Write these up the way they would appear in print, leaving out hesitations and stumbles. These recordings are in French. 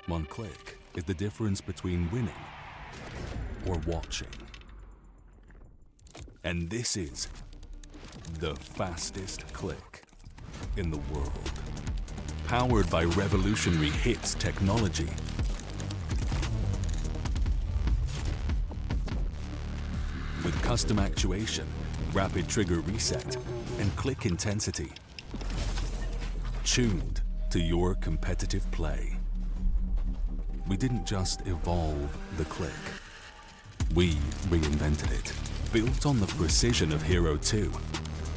One click is the difference between winning or watching. And this is the fastest click in the world. Powered by revolutionary HITS technology. With custom actuation, rapid trigger reset, and click intensity. Tuned to your competitive play. We didn't just evolve the click. We reinvented it. Built on the precision of Hero 2.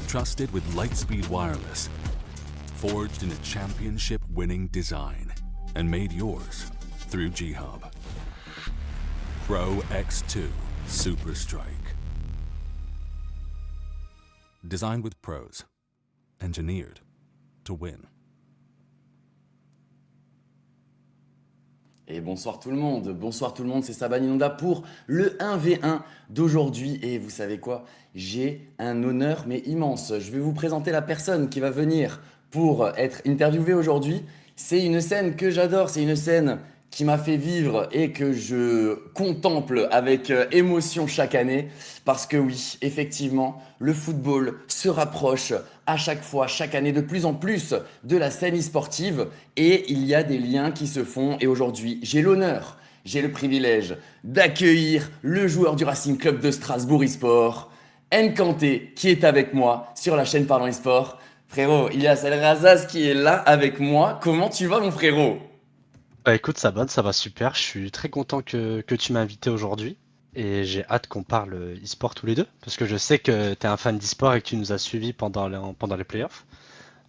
Trusted with Lightspeed Wireless. Forged in a championship-winning design. And made yours through G-Hub. Pro X2 Super Strike. Designed with pros. Engineered to win. Et bonsoir tout le monde, c'est Saban Inonda pour le 1v1 d'aujourd'hui. Et vous savez quoi? J'ai un honneur mais immense. Je vais vous présenter la personne qui va venir pour être interviewée aujourd'hui. C'est une scène que j'adore, c'est une scène qui m'a fait vivre et que je contemple avec émotion chaque année. Parce que oui, effectivement, le football se rapproche à chaque fois, chaque année, de plus en plus de la scène e-sportive. Et il y a des liens qui se font. Et aujourd'hui, j'ai l'honneur, j'ai le privilège d'accueillir le joueur du Racing Club de Strasbourg eSport, Nkanté, qui est avec moi sur la chaîne Parlant eSport. Frérot, Ilyas El Razaz qui est là avec moi. Comment tu vas, mon frérot? Bah écoute, ça va super. Je suis très content que tu m'as invité aujourd'hui et j'ai hâte qu'on parle e-sport tous les deux parce que je sais que tu es un fan d'e-sport et que tu nous as suivis pendant les playoffs.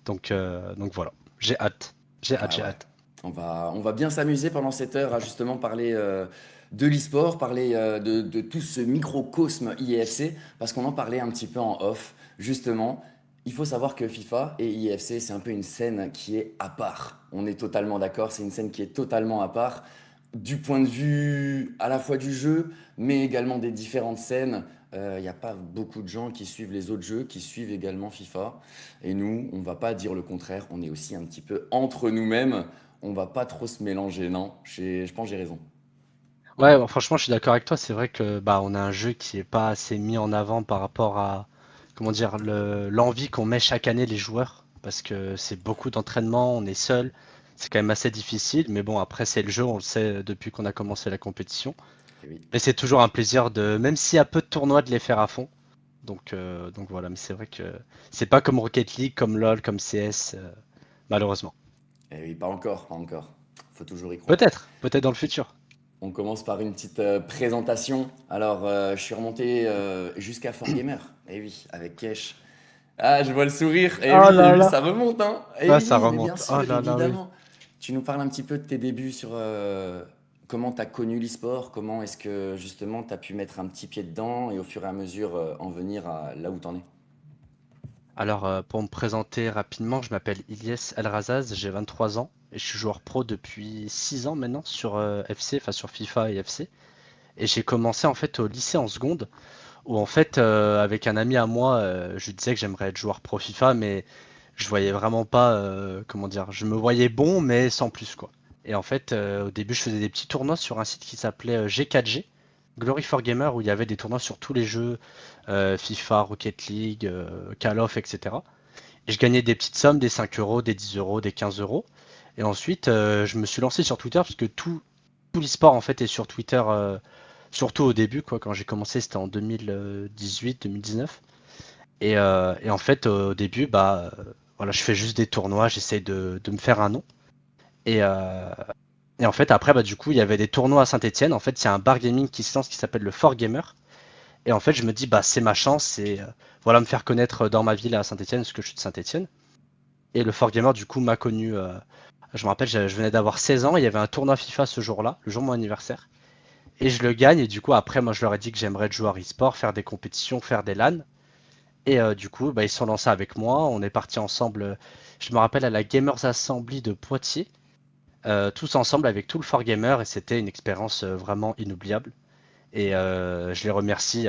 Donc voilà, j'ai hâte. Ah J'ai ouais. hâte. On va bien s'amuser pendant cette heure à justement parler de l'e-sport, parler de tout ce microcosme IEFC, parce qu'on en parlait un petit peu en off. Justement, il faut savoir que FIFA et IEFC, c'est un peu une scène qui est à part. On est totalement d'accord, c'est une scène qui est totalement à part, du point de vue à la fois du jeu, mais également des différentes scènes. Il n'y a pas beaucoup de gens qui suivent les autres jeux, qui suivent également FIFA. Et nous, on ne va pas dire le contraire, on est aussi un petit peu entre nous-mêmes. On va pas trop se mélanger, non? Je pense que j'ai raison. Ouais, bon, franchement, je suis d'accord avec toi. C'est vrai que bah on a un jeu qui est pas assez mis en avant par rapport à comment dire l'envie qu'on met chaque année les joueurs parce que c'est beaucoup d'entraînement, on est seul. C'est quand même assez difficile, mais bon, après, c'est le jeu, on le sait depuis qu'on a commencé la compétition. Et oui. Mais c'est toujours un plaisir même s'il y a peu de tournois, de les faire à fond. Donc voilà, mais c'est vrai que c'est pas comme Rocket League, comme LoL, comme CS, malheureusement. Et oui, pas encore, pas encore. Faut toujours y croire. Peut-être dans le futur. On commence par une petite présentation. Alors, je suis remonté jusqu'à 4Gamer. Et oui, avec Kesh. Ah, je vois le sourire. Oh Et là oui, là. ça remonte, hein. Et Ah, ça oui, mais bien remonte. Oh sûr, là là, oui. évidemment. Tu nous parles un petit peu de tes débuts sur comment tu as connu l'e-sport, comment est-ce que justement tu as pu mettre un petit pied dedans et au fur et à mesure en venir à là où tu en es. Alors, pour me présenter rapidement, je m'appelle Ilyes Elrazaz, j'ai 23 ans et je suis joueur pro depuis 6 ans maintenant sur FC, enfin sur FIFA et FC. Et j'ai commencé en fait au lycée en seconde. où en fait, avec un ami à moi, je lui disais que j'aimerais être joueur pro FIFA, mais je voyais vraiment pas, comment dire, je me voyais bon, mais sans plus, quoi. Et en fait, au début, je faisais des petits tournois sur un site qui s'appelait G4G, Glory for Gamer, où il y avait des tournois sur tous les jeux, FIFA, Rocket League, Call of, etc. Et je gagnais des petites sommes, des 5 euros, des 10 euros, des 15 euros. Et ensuite, je me suis lancé sur Twitter, parce que tout l'e-sport, en fait, est sur Twitter, surtout au début, quoi. Quand j'ai commencé, c'était en 2018-2019. Et en fait, au début, bah, voilà, je fais juste des tournois, j'essaie de me faire un nom. Et, euh, et en fait, après, bah, du coup, il y avait des tournois à Saint-Etienne. En fait, il y a un bar gaming qui se lance qui s'appelle le Fort Gamer. Et en fait, je me dis, bah, c'est ma chance, c'est voilà, me faire connaître dans ma ville à Saint-Etienne, parce que je suis de Saint-Etienne. Et le Fort Gamer, du coup, m'a connu. Je me rappelle, je venais d'avoir 16 ans, il y avait un tournoi FIFA ce jour-là, le jour de mon anniversaire. Et je le gagne, et du coup, après, moi, je leur ai dit que j'aimerais être joueur e-sport, faire des compétitions, faire des LAN. Et du coup, bah, ils se sont lancés avec moi. On est partis ensemble, je me rappelle, à la Gamers Assembly de Poitiers, tous ensemble avec tout le Fort Gamer. Et c'était une expérience vraiment inoubliable. Et je les remercie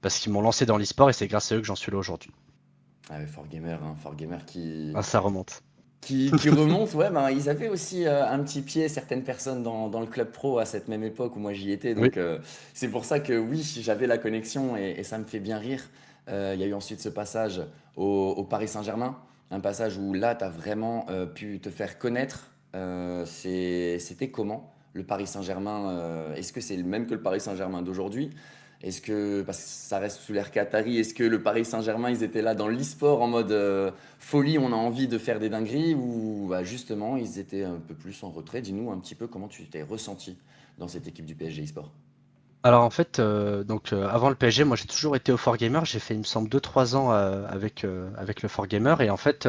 parce qu'ils m'ont lancé dans l'e-sport et c'est grâce à eux que j'en suis là aujourd'hui. Ah ouais, Fort Gamer Ah, ça remonte. qui remonte. Ouais, ben, ils avaient aussi un petit pied, certaines personnes dans le club pro à cette même époque où moi j'y étais. Oui. Donc c'est pour ça que oui, j'avais la connexion et ça me fait bien rire. Il y a eu ensuite ce passage au Paris Saint-Germain, un passage où là, tu as vraiment pu te faire connaître. C'était comment le Paris Saint-Germain est-ce que c'est le même que le Paris Saint-Germain d'aujourd'hui? Est-ce que, parce que ça reste sous l'ère Qatari, est-ce que le Paris Saint-Germain, ils étaient là dans l'e-sport en mode folie, on a envie de faire des dingueries, ou bah, justement, ils étaient un peu plus en retrait? Dis-nous un petit peu comment tu t'es ressenti dans cette équipe du PSG e-sport. Alors en fait, avant le PSG, moi j'ai toujours été au Fort Gamer. J'ai fait, il me semble, 2-3 ans avec le Fort Gamer. Et en fait,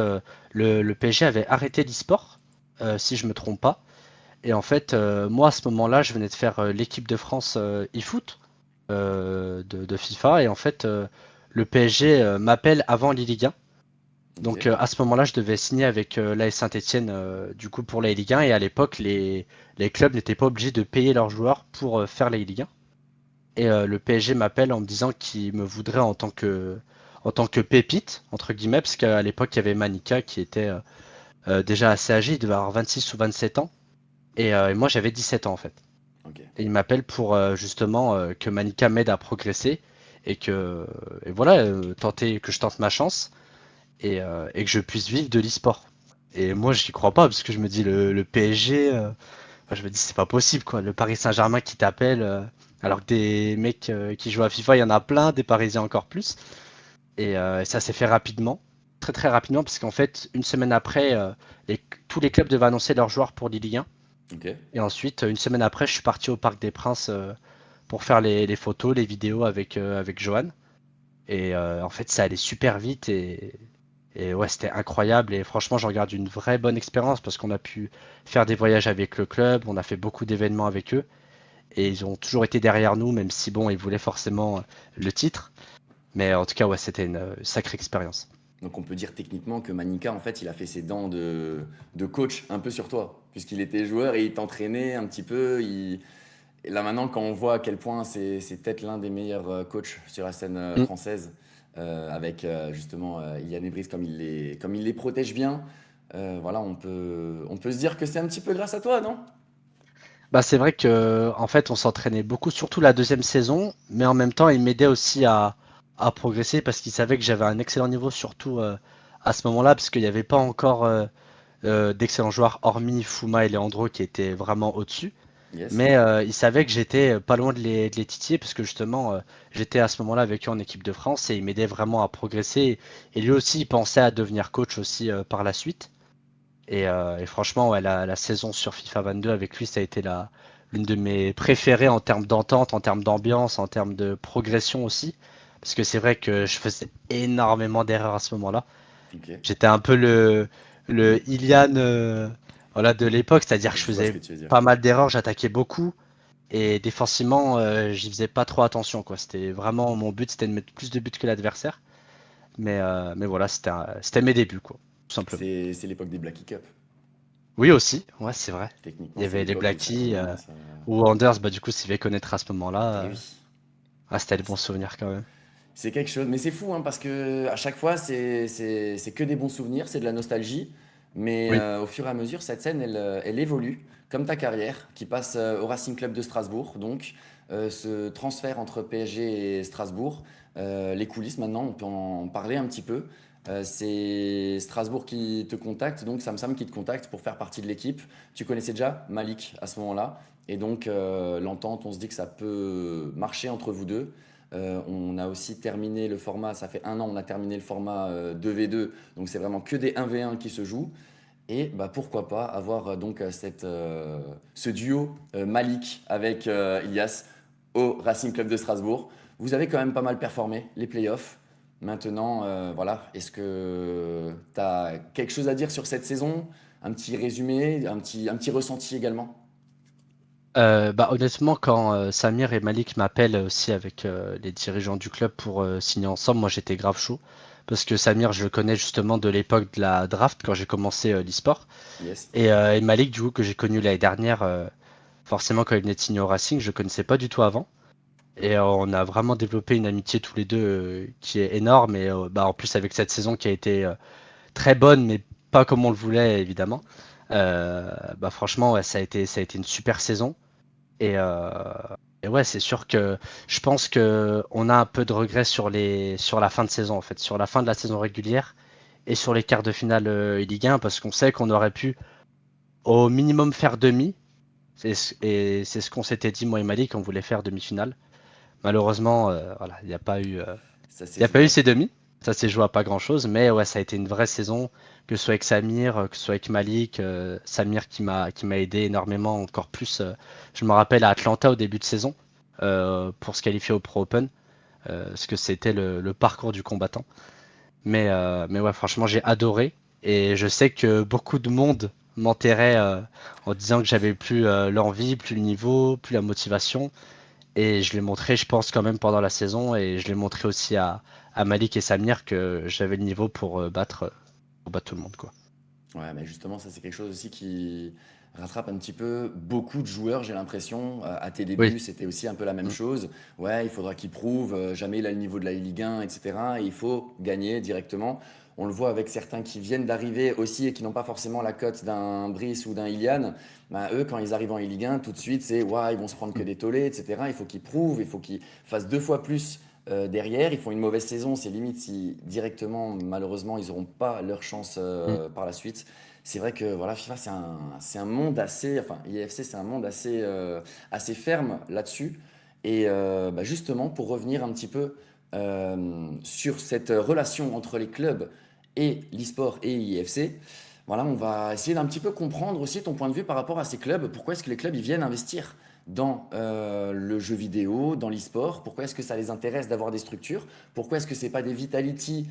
le PSG avait arrêté l'e-sport, si je me trompe pas. Et en fait, moi à ce moment-là, je venais de faire l'équipe de France e-foot de FIFA. Et en fait, le PSG m'appelle avant l'e-Ligue 1. Ok, Donc à ce moment-là, je devais signer avec l'AS Saint-Etienne du coup pour la Ligue 1. Et à l'époque, les clubs n'étaient pas obligés de payer leurs joueurs pour faire la Ligue 1. Et le PSG m'appelle en me disant qu'il me voudrait en tant que pépite, entre guillemets, parce qu'à l'époque, il y avait Manika qui était déjà assez âgé, il devait avoir 26 ou 27 ans. Et moi, j'avais 17 ans en fait. ok. Et il m'appelle pour justement que Manika m'aide à progresser et que et voilà, que je tente ma chance et que je puisse vivre de l'e-sport. Et moi, j'y crois pas parce que je me dis le PSG, enfin, je me dis c'est pas possible quoi. Le Paris Saint-Germain qui t'appelle, alors que des mecs qui jouent à FIFA, il y en a plein, des Parisiens encore plus. Et ça s'est fait rapidement, très très rapidement, parce qu'en fait, une semaine après, tous les clubs devaient annoncer leurs joueurs pour Ligue 1. Ok. Et ensuite, une semaine après, je suis parti au Parc des Princes pour faire les photos, les vidéos avec Johan. Et en fait, ça allait super vite et ouais, c'était incroyable. Et franchement, j'en garde une vraie bonne expérience parce qu'on a pu faire des voyages avec le club, on a fait beaucoup d'événements avec eux. Et ils ont toujours été derrière nous, même si bon, ils voulaient forcément le titre. Mais en tout cas, ouais, c'était une sacrée expérience. Donc on peut dire techniquement que Manika, en fait, il a fait ses dents de coach un peu sur toi, puisqu'il était joueur et il t'entraînait un petit peu. Et là maintenant, quand on voit à quel point c'est peut-être l'un des meilleurs coachs sur la scène Mm. française, avec justement Ilian Ebris, comme il les protège bien, voilà, on peut se dire que c'est un petit peu grâce à toi, non? Bah, c'est vrai que en fait, on s'entraînait beaucoup, surtout la deuxième saison, mais en même temps, il m'aidait aussi à progresser parce qu'il savait que j'avais un excellent niveau, surtout à ce moment-là, parce qu'il n'y avait pas encore d'excellents joueurs, hormis Fuma et Leandro qui étaient vraiment au-dessus. Yes. Mais il savait que j'étais pas loin de les titiller, parce que justement, j'étais à ce moment-là avec eux en équipe de France et il m'aidait vraiment à progresser. Et lui aussi, il pensait à devenir coach aussi par la suite. Et franchement, ouais, la saison sur FIFA 22 avec lui, ça a été l'une de mes préférées en termes d'entente, en termes d'ambiance, en termes de progression aussi. Parce que c'est vrai que je faisais énormément d'erreurs à ce moment-là. Ok. J'étais un peu le Ilian voilà, de l'époque, c'est-à-dire que je Je vois ce faisais que tu veux dire. pas mal d'erreurs, j'attaquais beaucoup. Et défensivement, j'y faisais pas trop attention, quoi. C'était vraiment mon but, c'était de mettre plus de buts que l'adversaire. Mais voilà, c'était mes débuts, quoi, tout simplement. C'est l'époque des Blackie Cup. Oui aussi, ouais, c'est vrai. Il Techniquement, y c'est avait les l'époque où ça Blackie commence. ou Anders, bah du coup, s'il va connaître à ce Eh moment-là. oui. Ah, c'était le bon souvenir quand même. C'est quelque chose, mais c'est fou hein, parce que à chaque fois c'est que des bons souvenirs, c'est de la nostalgie, mais Oui. au fur et à mesure cette scène elle évolue comme ta carrière qui passe au Racing Club de Strasbourg, donc ce transfert entre PSG et Strasbourg, les coulisses maintenant on peut en parler un petit peu. C'est Strasbourg qui te contacte, donc Sam Sam qui te contacte pour faire partie de l'équipe. Tu connaissais déjà Malik à ce moment-là, et donc l'entente, on se dit que ça peut marcher entre vous deux. On a aussi terminé le format, ça fait un an, on a terminé le format 2v2, donc c'est vraiment que des 1v1 qui se jouent. Et bah, pourquoi pas avoir ce duo Malik avec Ilias au Racing Club de Strasbourg. Vous avez quand même pas mal performé, les playoffs. Maintenant, voilà, est-ce que tu as quelque chose à dire sur cette saison? Un petit résumé, un petit ressenti également? Bah, honnêtement, quand Samir et Malik m'appellent aussi avec les dirigeants du club pour signer ensemble, moi j'étais grave chaud. Parce que Samir, je le connais justement de l'époque de la draft quand j'ai commencé l'e-sport. Yes. Et Malik, du coup, que j'ai connu l'année dernière, forcément quand il venait de signer au Racing, je le connaissais pas du tout avant. Et on a vraiment développé une amitié tous les deux qui est énorme. Et bah, en plus, avec cette saison qui a été très bonne, mais pas comme on le voulait, évidemment. Bah, franchement, ouais, ça a été une super saison. Et, euh, et ouais, c'est sûr que je pense que on a un peu de regrets sur la fin de saison, en fait, sur la fin de la saison régulière et sur les quarts de finale Ligue 1, parce qu'on sait qu'on aurait pu au minimum faire demi. Et c'est ce qu'on s'était dit, moi et Malik, on voulait faire demi-finale. Malheureusement, voilà, Ça il s'est y a pas joué eu à ces peu. demi. Ça s'est joué à pas grand-chose, mais ouais, ça a été une vraie saison, que ce soit avec Samir, que ce soit avec Malik. Samir qui m'a aidé énormément, encore plus. Je me rappelle à Atlanta au début de saison, pour se qualifier au Pro Open, parce que c'était le parcours du combattant. Mais ouais, franchement, j'ai adoré. Et je sais que beaucoup de monde m'enterrait en disant que j'avais plus l'envie, plus le niveau, plus la motivation. Et je l'ai montré, je pense, quand même pendant la saison. Et je l'ai montré aussi à Malik et Samir que j'avais le niveau pour battre tout le monde, quoi. Ouais, mais justement, ça c'est quelque chose aussi qui rattrape un petit peu beaucoup de joueurs, j'ai l'impression. À tes Oui. débuts, c'était aussi un peu la même Mm. chose. Ouais, il faudra qu'il prouve, jamais il a le niveau de la Ligue 1, etc. Et il faut gagner directement. On le voit avec certains qui viennent d'arriver aussi et qui n'ont pas forcément la cote d'un Brice ou d'un Ilian. Bah, eux, quand ils arrivent en Ligue 1, tout de suite, c'est ouais, ils vont se prendre que Mm. des tollés, etc. Il faut qu'ils prouvent, il faut qu'ils fassent deux fois plus derrière. Ils font une mauvaise saison, c'est limite si directement, malheureusement, ils n'auront pas leur chance Mm. par la suite. C'est vrai que voilà, FIFA, c'est un monde assez, enfin, IFC, c'est un monde assez, assez ferme là-dessus. Et bah, justement, pour revenir un petit peu sur cette relation entre les clubs et l'e-sport et IFC, voilà, on va essayer d'un petit peu comprendre aussi ton point de vue par rapport à ces clubs. Pourquoi est-ce que les clubs ils viennent investir dans le jeu vidéo, dans l'e-sport? Pourquoi est-ce que ça les intéresse d'avoir des structures? Pourquoi est-ce que c'est pas des Vitality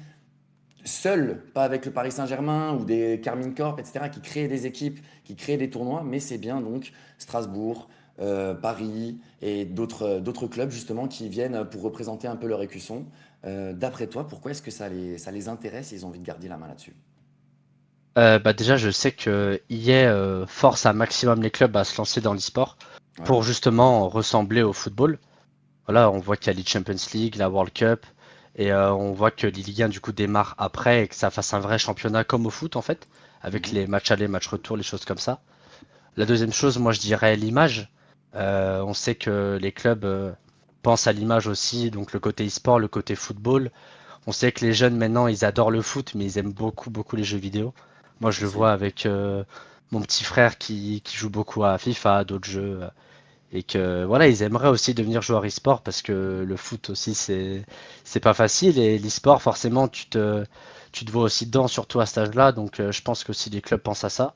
seuls, pas avec le Paris Saint-Germain ou des Carmine Corp, etc., qui créent des équipes, qui créent des tournois, mais c'est bien donc Strasbourg, Paris et d'autres clubs justement qui viennent pour représenter un peu leur écusson. D'après toi, pourquoi est-ce que ça les intéresse et ils ont envie de garder la main là-dessus? Bah déjà, je sais que EA force un maximum les clubs à se lancer dans l'e-sport Ouais. pour justement ressembler au football. Voilà, on voit qu'il y a les Champions League, la World Cup, et on voit que les Ligue 1 du coup démarre après et que ça fasse un vrai championnat comme au foot en fait, avec Mhm. les matchs aller, matchs retour, les choses comme ça. La deuxième chose, moi je dirais l'image. On sait que les clubs pensent à l'image aussi, donc le côté e-sport, le côté football. On sait que les jeunes maintenant ils adorent le foot, mais ils aiment beaucoup beaucoup les jeux vidéo. Moi je le Aussi. vois avec mon petit frère qui joue beaucoup à FIFA, à d'autres jeux. Et que voilà, ils aimeraient aussi devenir joueurs e-sport parce que le foot aussi c'est pas facile et l'e-sport forcément tu te vois aussi dedans surtout à cet âge-là donc je pense que aussi les clubs pensent à ça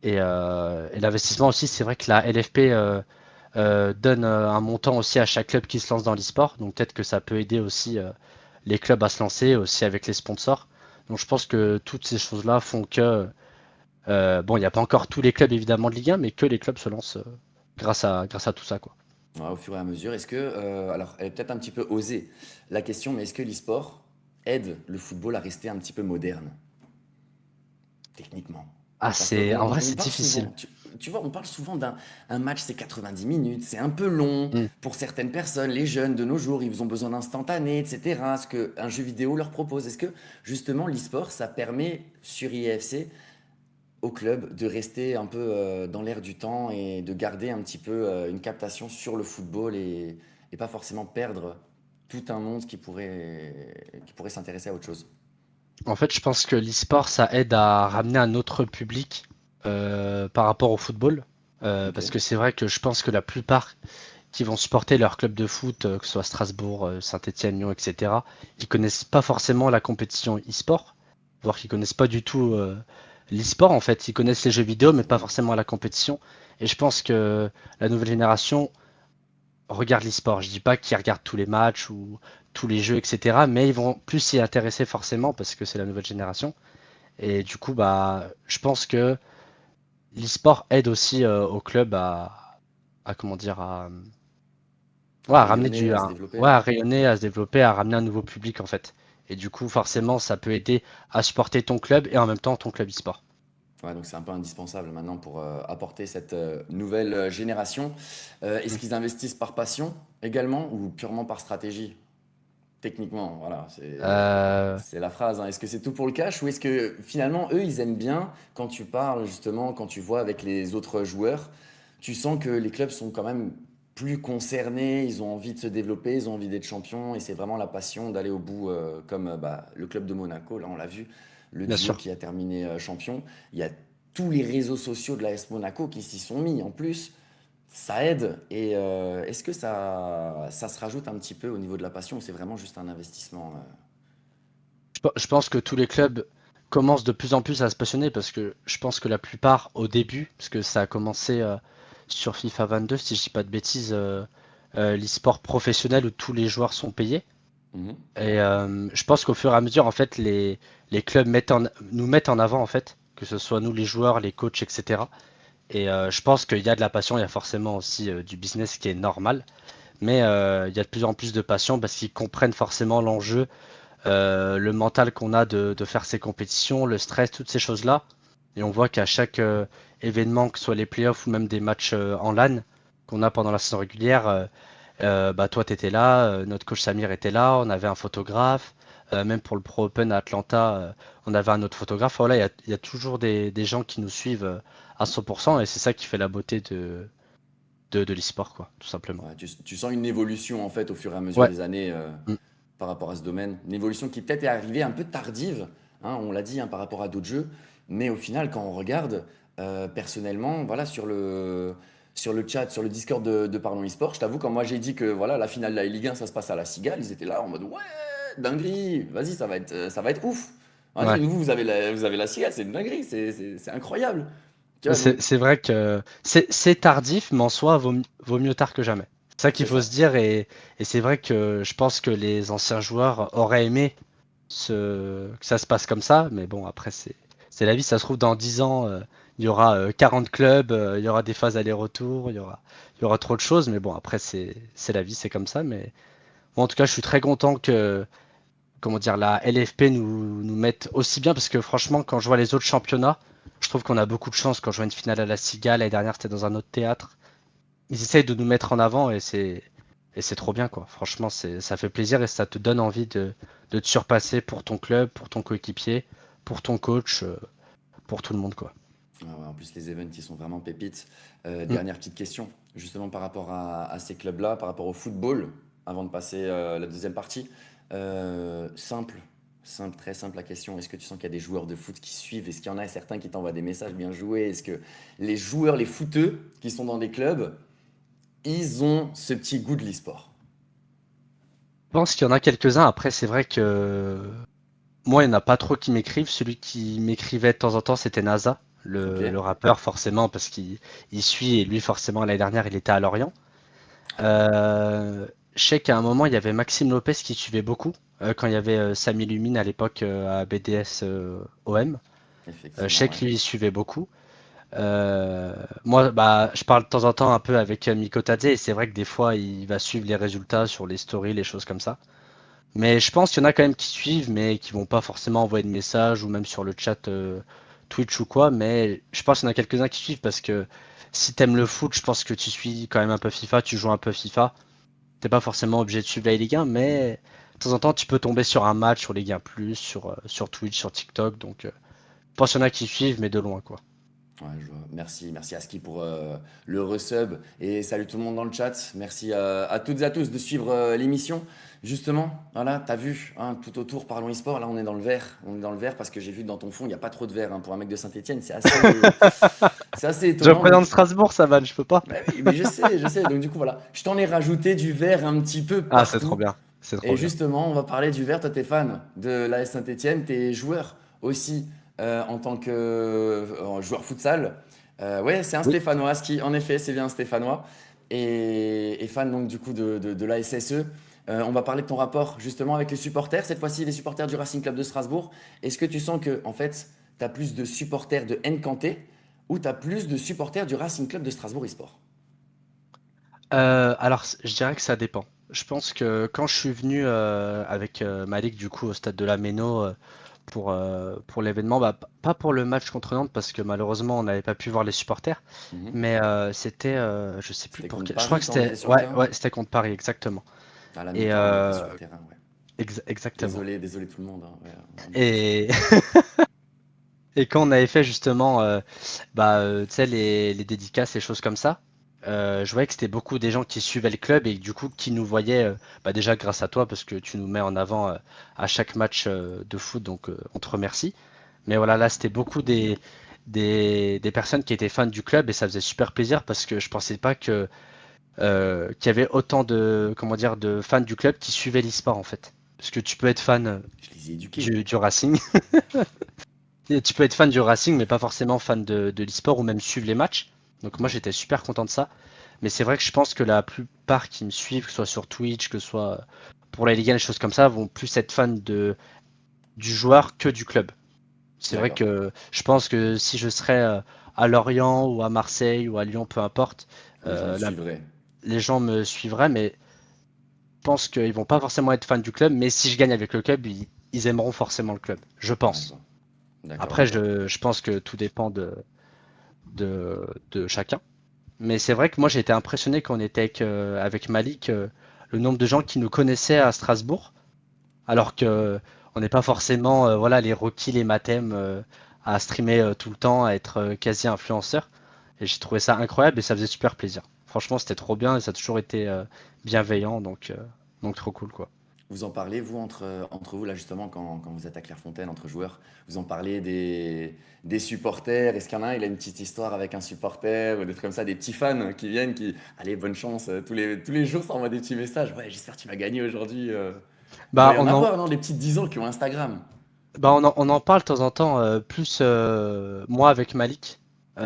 et l'investissement aussi c'est vrai que la LFP donne un montant aussi à chaque club qui se lance dans l'e-sport donc peut-être que ça peut aider aussi les clubs à se lancer aussi avec les sponsors donc je pense que toutes ces choses-là font que bon il n'y a pas encore tous les clubs évidemment de Ligue 1 mais que les clubs se lancent grâce à tout ça quoi. Ouais, au fur et à mesure. Est-ce que, alors, elle est peut-être un petit peu osée la question, mais est-ce que l'e-sport aide le football à rester un petit peu moderne, techniquement? Ah, Parce qu'on en vrai, on c'est parle souvent, difficile. tu vois, on parle souvent d'un un match, c'est 90 minutes, c'est un peu long Mm. pour certaines personnes. Les jeunes de nos jours, ils ont besoin d'instantané, etc. Ce qu'un jeu vidéo leur propose. Est-ce que justement l'e-sport, ça permet sur IFC au club de rester un peu dans l'air du temps et de garder un petit peu une captation sur le football et pas forcément perdre tout un monde qui pourrait s'intéresser à autre chose. En fait, je pense que l'e-sport, ça aide à ramener un autre public par rapport au football. Ok. Parce que c'est vrai que je pense que la plupart qui vont supporter leur club de foot, que ce soit Strasbourg, Saint-Étienne, Lyon, etc., ils connaissent pas forcément la compétition e-sport, voire qu'ils connaissent pas du tout l'e-sport en fait. Ils connaissent les jeux vidéo, mais C'est pas vrai. forcément la compétition. Et je pense que la nouvelle génération regarde l'e-sport. Je dis pas qu'ils regardent tous les matchs ou tous les jeux, etc., mais ils vont plus s'y intéresser forcément parce que c'est la nouvelle génération. Et du coup, bah, je pense que l'e-sport aide aussi au club comment dire, À ouais, à ramener rayonner, à se développer. ouais, à rayonner, à se développer, à ramener un nouveau public en fait. Et du coup, forcément, ça peut aider à supporter ton club et en même temps ton club e-sport. Ouais, donc c'est un peu indispensable maintenant pour apporter cette nouvelle génération. Est-ce Mm. qu'ils investissent par passion également ou purement par stratégie? Techniquement, voilà, Euh, c'est la phrase, hein. Est-ce que c'est tout pour le cash ou est-ce que finalement, eux, ils aiment bien quand tu parles justement, quand tu vois avec les autres joueurs, tu sens que les clubs sont quand même plus concernés, ils ont envie de se développer, ils ont envie d'être champions et c'est vraiment la passion d'aller au bout, comme bah, le club de Monaco, là on l'a vu, le Bien duo sûr. qui a terminé champion. Il y a tous les réseaux sociaux de l'AS Monaco qui s'y sont mis en plus. Ça aide. Et est-ce que ça se rajoute un petit peu au niveau de la passion ou c'est vraiment juste un investissement Je pense que tous les clubs commencent de plus en plus à se passionner parce que je pense que la plupart au début, parce que ça a commencé sur FIFA 22, si je dis pas de bêtises, l'e-sport professionnel où tous les joueurs sont payés. Mhm. Et je pense qu'au fur et à mesure, en fait, les clubs nous mettent en avant, en fait, que ce soit nous les joueurs, les coachs, etc. Et je pense qu'il y a de la passion, il y a forcément aussi du business qui est normal, mais il y a de plus en plus de passion parce qu'ils comprennent forcément l'enjeu, le mental qu'on a de faire ces compétitions, le stress, toutes ces choses-là. Et on voit qu'à chaque événement, que ce soit les playoffs ou même des matchs en LAN qu'on a pendant la saison régulière, bah toi, tu étais là, notre coach Samir était là, on avait un photographe, même pour le Pro Open à Atlanta, on avait un autre photographe. Voilà, il y a toujours des gens qui nous suivent à 100% et c'est ça qui fait la beauté de l'e-sport, quoi, tout simplement. Ouais, tu sens une évolution en fait au fur et à mesure Ouais, des années mm, par rapport à ce domaine. Une évolution qui peut-être est arrivée un peu tardive, hein, on l'a dit, hein, par rapport à d'autres jeux. Mais au final, quand on regarde, personnellement, voilà, sur le chat, sur le Discord de Parlons eSport, je t'avoue, quand moi j'ai dit que voilà, la finale de la Ligue 1, ça se passe à la Cigale, ils étaient là en mode ouais, dinguerie, vas-y, ça va être ouf. Vas-y, ouais. vous, vous avez la Cigale, c'est une dinguerie, c'est incroyable. Tu vois, donc, C'est vrai que c'est tardif, mais en soi, vaut mieux tard que jamais. C'est ça qu'il c'est faut ça. se dire, et c'est vrai que je pense que les anciens joueurs auraient aimé que ça se passe comme ça, mais bon, après, c'est la vie. Ça se trouve, dans 10 ans, il y aura 40 clubs, il y aura des phases aller-retour, il y aura trop de choses, mais bon, après, c'est la vie, c'est comme ça. Mais bon, en tout cas, je suis très content que, comment dire, la LFP nous mette aussi bien, parce que franchement, quand je vois les autres championnats, je trouve qu'on a beaucoup de chance. Quand je vois une finale à la Cigale, l'année dernière, c'était dans un autre théâtre. Ils essayent de nous mettre en avant et c'est trop bien, quoi. Franchement, ça fait plaisir et ça te donne envie de te surpasser pour ton club, pour ton coéquipier, pour ton coach, pour tout le monde, quoi. Ah ouais, en plus, les events, ils sont vraiment pépites. Mm. Dernière petite question, justement par rapport à ces clubs-là, par rapport au football, avant de passer la deuxième partie. Simple, simple, très simple la question. Est-ce que tu sens qu'il y a des joueurs de foot qui suivent? Est-ce qu'il y en a certains qui t'envoient des messages bien joués? Est-ce que les joueurs, les footeux qui sont dans des clubs, ils ont ce petit goût de l'e-sport? Je pense qu'il y en a quelques-uns. Après, c'est vrai que moi, il n'y en a pas trop qui m'écrivent. Celui qui m'écrivait de temps en temps, c'était NASA, Ok? le rappeur, forcément, parce qu'il suit et lui, forcément, l'année dernière, il était à Lorient. Ah ouais, Je sais qu'à un moment, il y avait Maxime Lopez qui suivait beaucoup, quand il y avait Samy Lumine à l'époque à BDS OM. Je effectivement, sais ouais. que lui, il suivait beaucoup. Euh, Moi, bah, je parle de temps en temps un peu avec Miko Tadze et c'est vrai que des fois, il va suivre les résultats sur les stories, les choses comme ça. Mais je pense qu'il y en a quand même qui suivent, mais qui vont pas forcément envoyer de messages ou même sur le chat Twitch ou quoi, mais je pense qu'il y en a quelques-uns qui suivent parce que si t'aimes le foot, je pense que tu suis quand même un peu FIFA, tu joues un peu FIFA. T'es pas forcément obligé de suivre la Ligue 1, mais de temps en temps, tu peux tomber sur un match sur Ligue 1+, sur Twitch, sur TikTok, donc je pense qu'il y en a qui suivent, mais de loin, quoi. Ouais, je vois. Merci, merci Aski pour le resub et salut tout le monde dans le chat. Merci à toutes et à tous de suivre l'émission. Justement, voilà, t'as vu, hein, tout autour, parlons e-sport. Là, on est dans le vert. On est dans le vert parce que j'ai vu dans ton fond, il n'y a pas trop de vert hein, pour un mec de Saint-Etienne. C'est assez Je étonnant. représente Donc, Strasbourg, ça va, je peux pas. bah oui, mais je sais, je sais. Donc, du coup, voilà, je t'en ai rajouté du vert un petit peu Ah, c'est trop partout. bien, c'est trop Et bien. justement, on va parler du vert. Toi, t'es fan de l'AS Saint-Etienne, t'es joueur aussi en tant que joueur futsal. Ouais, c'est un Oui. Stéphanois, Aski. En effet, c'est bien un Stéphanois. Et fan donc du coup de la SSE. On va parler de ton rapport justement avec les supporters. Cette fois-ci, les supporters du Racing Club de Strasbourg. Est-ce que tu sens que en fait, tu as plus de supporters de Nkanté ou tu as plus de supporters du Racing Club de Strasbourg e-sport? Alors, je dirais que ça dépend. Je pense que quand je suis venu avec Malik, du coup, au stade de la Méno pour l'événement, bah, pas pour le match contre Nantes, parce que malheureusement, on n'avait pas pu voir les supporters, Mhm. mais c'était, je sais plus C'était pour contre quel. Je crois Paris que quand on c'était. était sur le Ouais, terrain. ouais, c'était contre Paris, exactement. À la Et, mi-temps, on était sur le terrain. Ouais. exactement. Désolé, désolé tout le monde, hein. Ouais, on était sur le Et, terrain. et quand on avait fait justement bah, tu sais, les dédicaces, les choses comme ça, je voyais que c'était beaucoup des gens qui suivaient le club et du coup qui nous voyaient bah, déjà grâce à toi parce que tu nous mets en avant à chaque match de foot, donc on te remercie. Mais voilà, là c'était beaucoup des personnes qui étaient fans du club et ça faisait super plaisir parce que je pensais pas qu'il y avait autant de, comment dire, de fans du club qui suivaient l'e-sport en fait. Parce que tu peux être fan Je les ai éduqués. du Racing, et tu peux être fan du Racing, mais pas forcément fan de l'e-sport ou même suivre les matchs. Donc moi Ouais. j'étais super content de ça. Mais c'est vrai que je pense que la plupart qui me suivent, que ce soit sur Twitch, que ce soit pour la Ligue 1, des choses comme ça, vont plus être fans du joueur que du club. C'est vrai D'accord. que je pense que si je serais à Lorient ou à Marseille ou à Lyon, peu importe, Les gens te là, suivraient. les gens me suivraient, mais je pense qu'ils vont pas forcément être fans du club. Mais si je gagne avec le club, ils aimeront forcément le club. Je Ouais, je pense. vois. D'accord, Après, d'accord. je pense que tout dépend de chacun. Mais c'est vrai que moi j'ai été impressionné quand on était avec Malik, le nombre de gens qui nous connaissaient à Strasbourg, alors que on n'est pas forcément voilà, les Rocky, les Mathem à streamer tout le temps, à être quasi influenceur. Et j'ai trouvé ça incroyable et ça faisait super plaisir. Franchement, c'était trop bien et ça a toujours été bienveillant, donc trop cool quoi. Vous en parlez, vous, entre vous, là, justement, quand vous êtes à Clairefontaine, entre joueurs, vous en parlez des supporters. Est-ce qu'il y en a un, il a une petite histoire avec un supporter ou des trucs comme ça, des petits fans qui viennent, qui, allez, bonne chance, tous les jours, ça envoie des petits messages. Ouais, j'espère que tu vas gagner aujourd'hui. Il doit Bah y en on en, avoir, non? Des petites 10 ans qui ont Instagram. on en parle de temps en temps, plus moi avec Malik. Ok?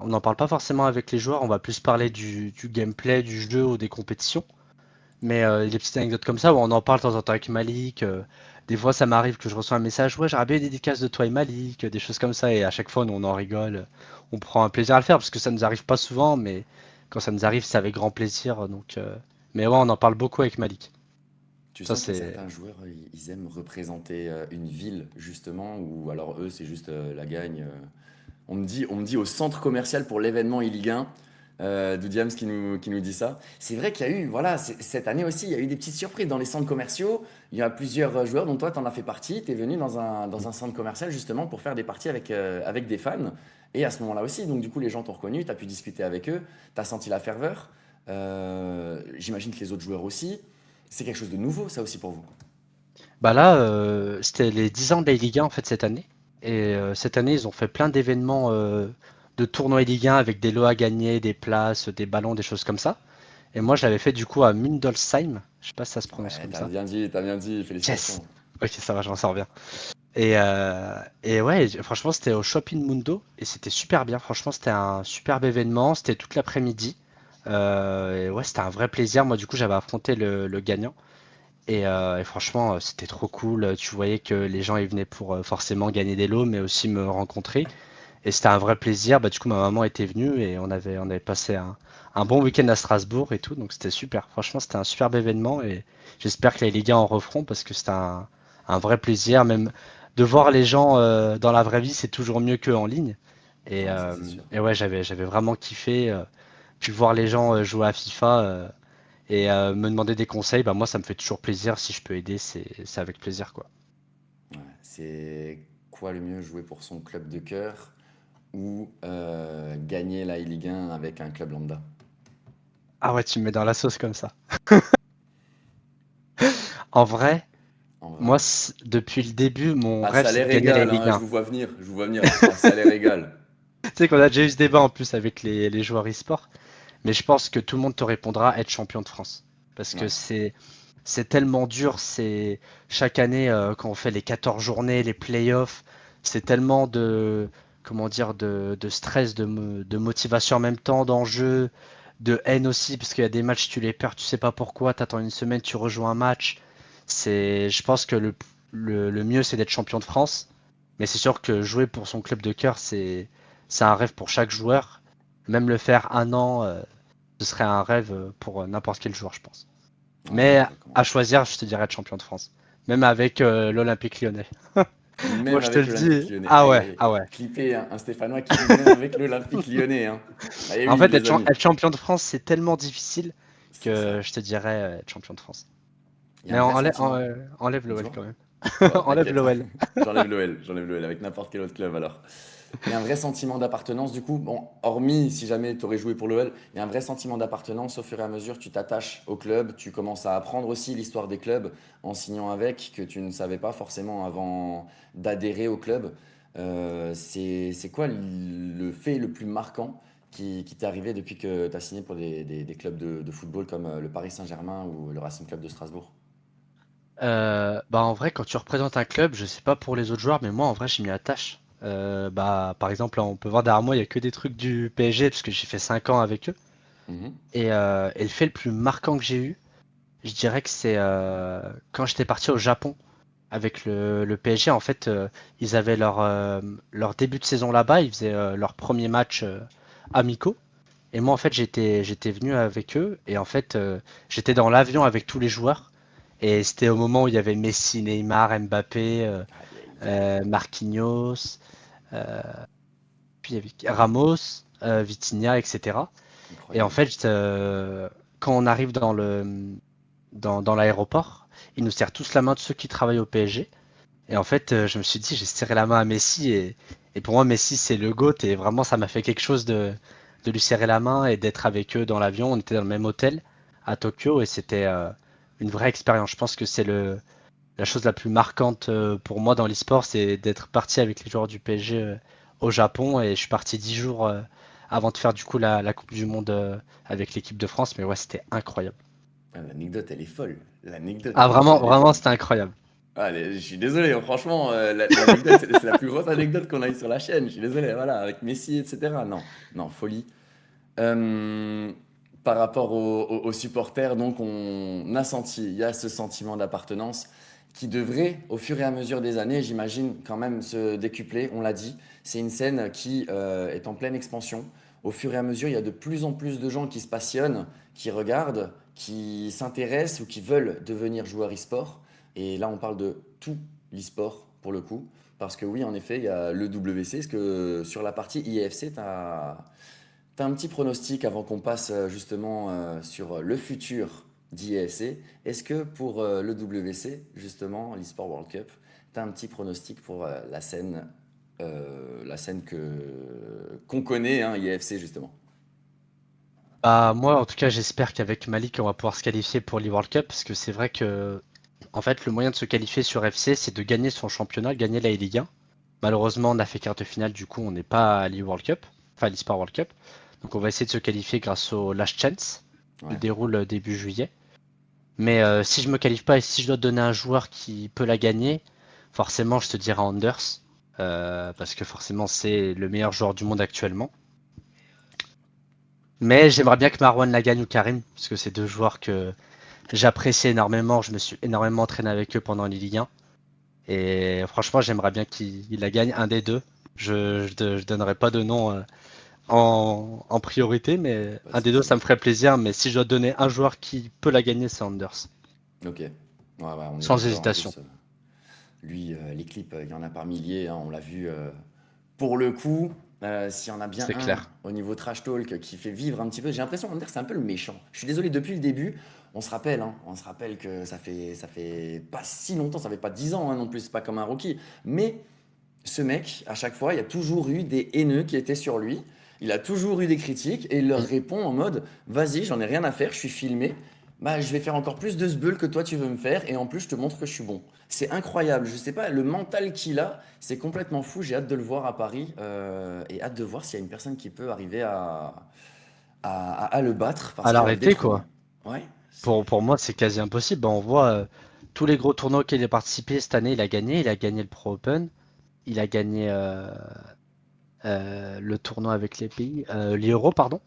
On n'en parle pas forcément avec les joueurs, on va plus parler du gameplay, du jeu ou des compétitions. Mais des petites anecdotes comme ça, où on en parle de temps en temps avec Malik. Des fois, ça m'arrive que je reçois un message, ouais, j'aurais bien une dédicace de toi et Malik, des choses comme ça. Et à chaque fois, nous, on en rigole. On prend un plaisir à le faire, parce que ça nous arrive pas souvent, mais quand ça nous arrive, c'est avec grand plaisir. Mais ouais, on en parle beaucoup avec Malik. Tu Ça, sens que c'est. certains joueurs, ils aiment représenter une ville, justement, ou alors eux, c'est juste la gagne. On me dit au centre commercial pour l'événement Ligue 1, Diams qui nous dit ça. C'est vrai qu'il y a eu, voilà, cette année aussi, il y a eu des petites surprises dans les centres commerciaux. Il y a plusieurs joueurs, dont toi, tu en as fait partie. Tu es venu dans un centre commercial justement pour faire des parties avec des fans. Et à ce moment-là aussi, donc du coup, les gens t'ont reconnu, tu as pu discuter avec eux, tu as senti la ferveur. J'imagine que les autres joueurs aussi. C'est quelque chose de nouveau, ça aussi pour vous. Bah là, c'était les 10 ans de la Ligue 1 en fait cette année. Et cette année, ils ont fait plein d'événements de tournois Ligue 1 avec des lots à gagner, des places, des ballons, des choses comme ça. Et moi, je l'avais fait du coup à Mundolsheim. Je sais pas si ça se prononce Ouais, comme ça. t'as bien dit, Yes! félicitations. Ok, ça va, j'en sors bien. Et ouais, franchement, c'était au Shopping Mundo et c'était super bien. Franchement, c'était un superbe événement. C'était toute l'après-midi. Et ouais, c'était un vrai plaisir. Moi, du coup, j'avais affronté le gagnant. Et franchement, c'était trop cool. Tu voyais que les gens ils venaient pour forcément gagner des lots, mais aussi me rencontrer. Et c'était un vrai plaisir. Bah, du coup, ma maman était venue et on avait passé un bon week-end à Strasbourg et tout. Donc c'était super. Franchement, c'était un superbe événement et j'espère que les Ligue 1 en referont parce que c'était un vrai plaisir. Même de voir les gens dans la vraie vie, c'est toujours mieux qu'en ligne. Et, Ouais, ça euh, c'est sûr. et ouais, j'avais vraiment kiffé. Puis voir les gens jouer à FIFA me demander des conseils, bah moi ça me fait toujours plaisir. Si je peux aider, c'est avec plaisir quoi. Ouais. C'est quoi le mieux, jouer pour son club de cœur ou gagner la Ligue 1 avec un club lambda? Ah ouais, tu me mets dans la sauce comme ça. En vrai, En moi vrai. depuis le début, mon À rêve c'est de salaire gagner la égal, Ligue hein, 1. je vous vois venir. À salaire égal. Tu sais qu'on a déjà eu ce débat en plus avec les joueurs e-sport, mais je pense que tout le monde te répondra être champion de France. Parce que Ouais. c'est tellement dur, c'est chaque année quand on fait les 14 journées, les playoffs, c'est tellement de comment dire de stress, de motivation en même temps, d'enjeu, de haine aussi, parce qu'il y a des matchs tu les perds, tu sais pas pourquoi, t'attends une semaine, tu rejoues un match. Je pense que le mieux c'est d'être champion de France, mais c'est sûr que jouer pour son club de cœur, c'est un rêve pour chaque joueur. Même le faire un an, ce serait un rêve pour n'importe quel joueur, je pense. Ouais, Mais je à recommande. choisir, je te dirais être champion de France. Même avec l'Olympique lyonnais. Moi, Même je te avec le l'Olympique dis. Lyonnais. Ah Aïe, ouais, aïe, aïe. ah ouais. Clippé, hein, un Stéphanois qui dit même avec l'Olympique Lyonnais, hein. Eh En oui, fait, les amis. être champion de France, c'est tellement difficile C'est que ça. je te dirais être champion de France. Il y a Mais un vrai sentiment. enlève l'OL Dis-moi. quand même. Ouais, Enlève t'inquiète. l'OL. J'enlève l'OL avec n'importe quel autre club alors. Il y a un vrai sentiment d'appartenance du coup. Bon, hormis si jamais tu aurais joué pour l'OL, il y a un vrai sentiment d'appartenance au fur et à mesure. Tu t'attaches au club, tu commences à apprendre aussi l'histoire des clubs en signant avec, que tu ne savais pas forcément avant d'adhérer au club. C'est quoi le fait le plus marquant qui t'est arrivé depuis que tu as signé pour des clubs de football comme le Paris Saint-Germain ou le Racing Club de Strasbourg? Bah en vrai, quand tu représentes un club, je sais pas pour les autres joueurs, mais moi en vrai, je m'y attache. Bah par exemple, là, on peut voir derrière moi, il y a que des trucs du PSG parce que j'ai fait 5 ans avec eux. Mhm. Et le fait le plus marquant que j'ai eu, je dirais que c'est quand j'étais parti au Japon avec le PSG. En fait, ils avaient leur début de saison là-bas, ils faisaient leur premier match amicaux. Et moi, en fait, j'étais venu avec eux. Et en fait, j'étais dans l'avion avec tous les joueurs. Et c'était au moment où il y avait Messi, Neymar, Mbappé, Aïe, aïe, aïe. Marquinhos, euh, puis il y avait Ramos, Vitinha, etc. Et en Incroyable. fait, quand on arrive dans l'aéroport, ils nous serrent tous la main de ceux qui travaillent au PSG. Et en fait, je me suis dit, j'ai serré la main à Messi. Et pour moi, Messi, c'est le GOAT. Et vraiment, ça m'a fait quelque chose de lui serrer la main et d'être avec eux dans l'avion. On était dans le même hôtel à Tokyo et c'était une vraie expérience. Je pense que c'est la chose la plus marquante pour moi dans l'e-sport, c'est d'être parti avec les joueurs du PSG au Japon. Et je suis parti 10 jours avant de faire du coup la Coupe du Monde avec l'équipe de France. Mais ouais, c'était incroyable. Ah, l'anecdote, elle est folle. L'anecdote, Ah, elle est vraiment, folle. vraiment, c'était incroyable. Ah, je suis désolé, hein, franchement, l'anecdote, c'est la plus grosse anecdote qu'on a eue sur la chaîne. Je suis désolé, voilà, avec Messi, etc. Non, non, folie. Euh, Par rapport aux supporters, donc, on a senti, il y a ce sentiment d'appartenance qui devrait, au fur et à mesure des années, j'imagine, quand même se décupler. On l'a dit, c'est une scène qui est en pleine expansion. Au fur et à mesure, il y a de plus en plus de gens qui se passionnent, qui regardent, qui s'intéressent ou qui veulent devenir joueurs e-sport. Et là, on parle de tout l'e-sport pour le coup. Parce que oui, en effet, il y a le WC. Est-ce que sur la partie IFC, tu as un petit pronostic avant qu'on passe justement sur le futur d'IFC? Est-ce que pour le WC, justement, l'eSport World Cup, tu as un petit pronostic pour la scène qu'on connaît, hein, IFC justement? Bah, moi, en tout cas, j'espère qu'avec Malik, on va pouvoir se qualifier pour l'E-World Cup, parce que c'est vrai que, en fait, le moyen de se qualifier sur FC, c'est de gagner son championnat, gagner la Ligue 1. Malheureusement, on a fait quart de finale, du coup, on n'est pas à l'E-World Cup, enfin l'E-Sport World Cup. Donc, on va essayer de se qualifier grâce au Last Chance, qui se Ouais. déroule début juillet. Mais si je me qualifie pas et si je dois te donner un joueur qui peut la gagner, forcément, je te dirais Anders, parce que forcément, c'est le meilleur joueur du monde actuellement. Mais j'aimerais bien que Marwan la gagne ou Karim, parce que c'est deux joueurs que j'apprécie énormément. Je me suis énormément entraîné avec eux pendant les Ligue 1. Et franchement, j'aimerais bien qu'il la gagne, un des deux. Je donnerai pas de nom en priorité, mais Pas de un des deux, souci. ça me ferait plaisir. Mais si je dois donner un joueur qui peut la gagner, c'est Anders. Ok. Ouais, ouais, on est Sans d'accord. En hésitation. plus, Lui, les clips, il y en a par milliers, hein, on l'a vu. Pour le coup, s'il y en a bien C'est un clair. au niveau trash talk qui fait vivre un petit peu, j'ai l'impression on va dire que c'est un peu le méchant. Je suis désolé, depuis le début, on se rappelle, hein, on se rappelle que ça fait pas si longtemps, ça fait pas 10 ans, hein, non plus, c'est pas comme un Rocky. Mais ce mec, à chaque fois, il y a toujours eu des haineux qui étaient sur lui. Il a toujours eu des critiques et il leur Mm. répond en mode: Vas-y, j'en ai rien à faire, je suis filmé. Bah, je vais faire encore plus de ce que toi tu veux me faire et en plus je te montre que je suis bon. C'est incroyable, je sais pas, le mental qu'il a, c'est complètement fou. J'ai hâte de le voir à Paris et hâte de voir s'il y a une personne qui peut arriver à le battre À parce que à le l'arrêter, détrôner. quoi. Ouais, Pour moi, c'est quasi impossible. Bah, on voit tous les gros tournois auxquels il a participé cette année, il a gagné. Il a gagné le Pro Open, il a gagné le tournoi avec les pays, l'Euro, pardon.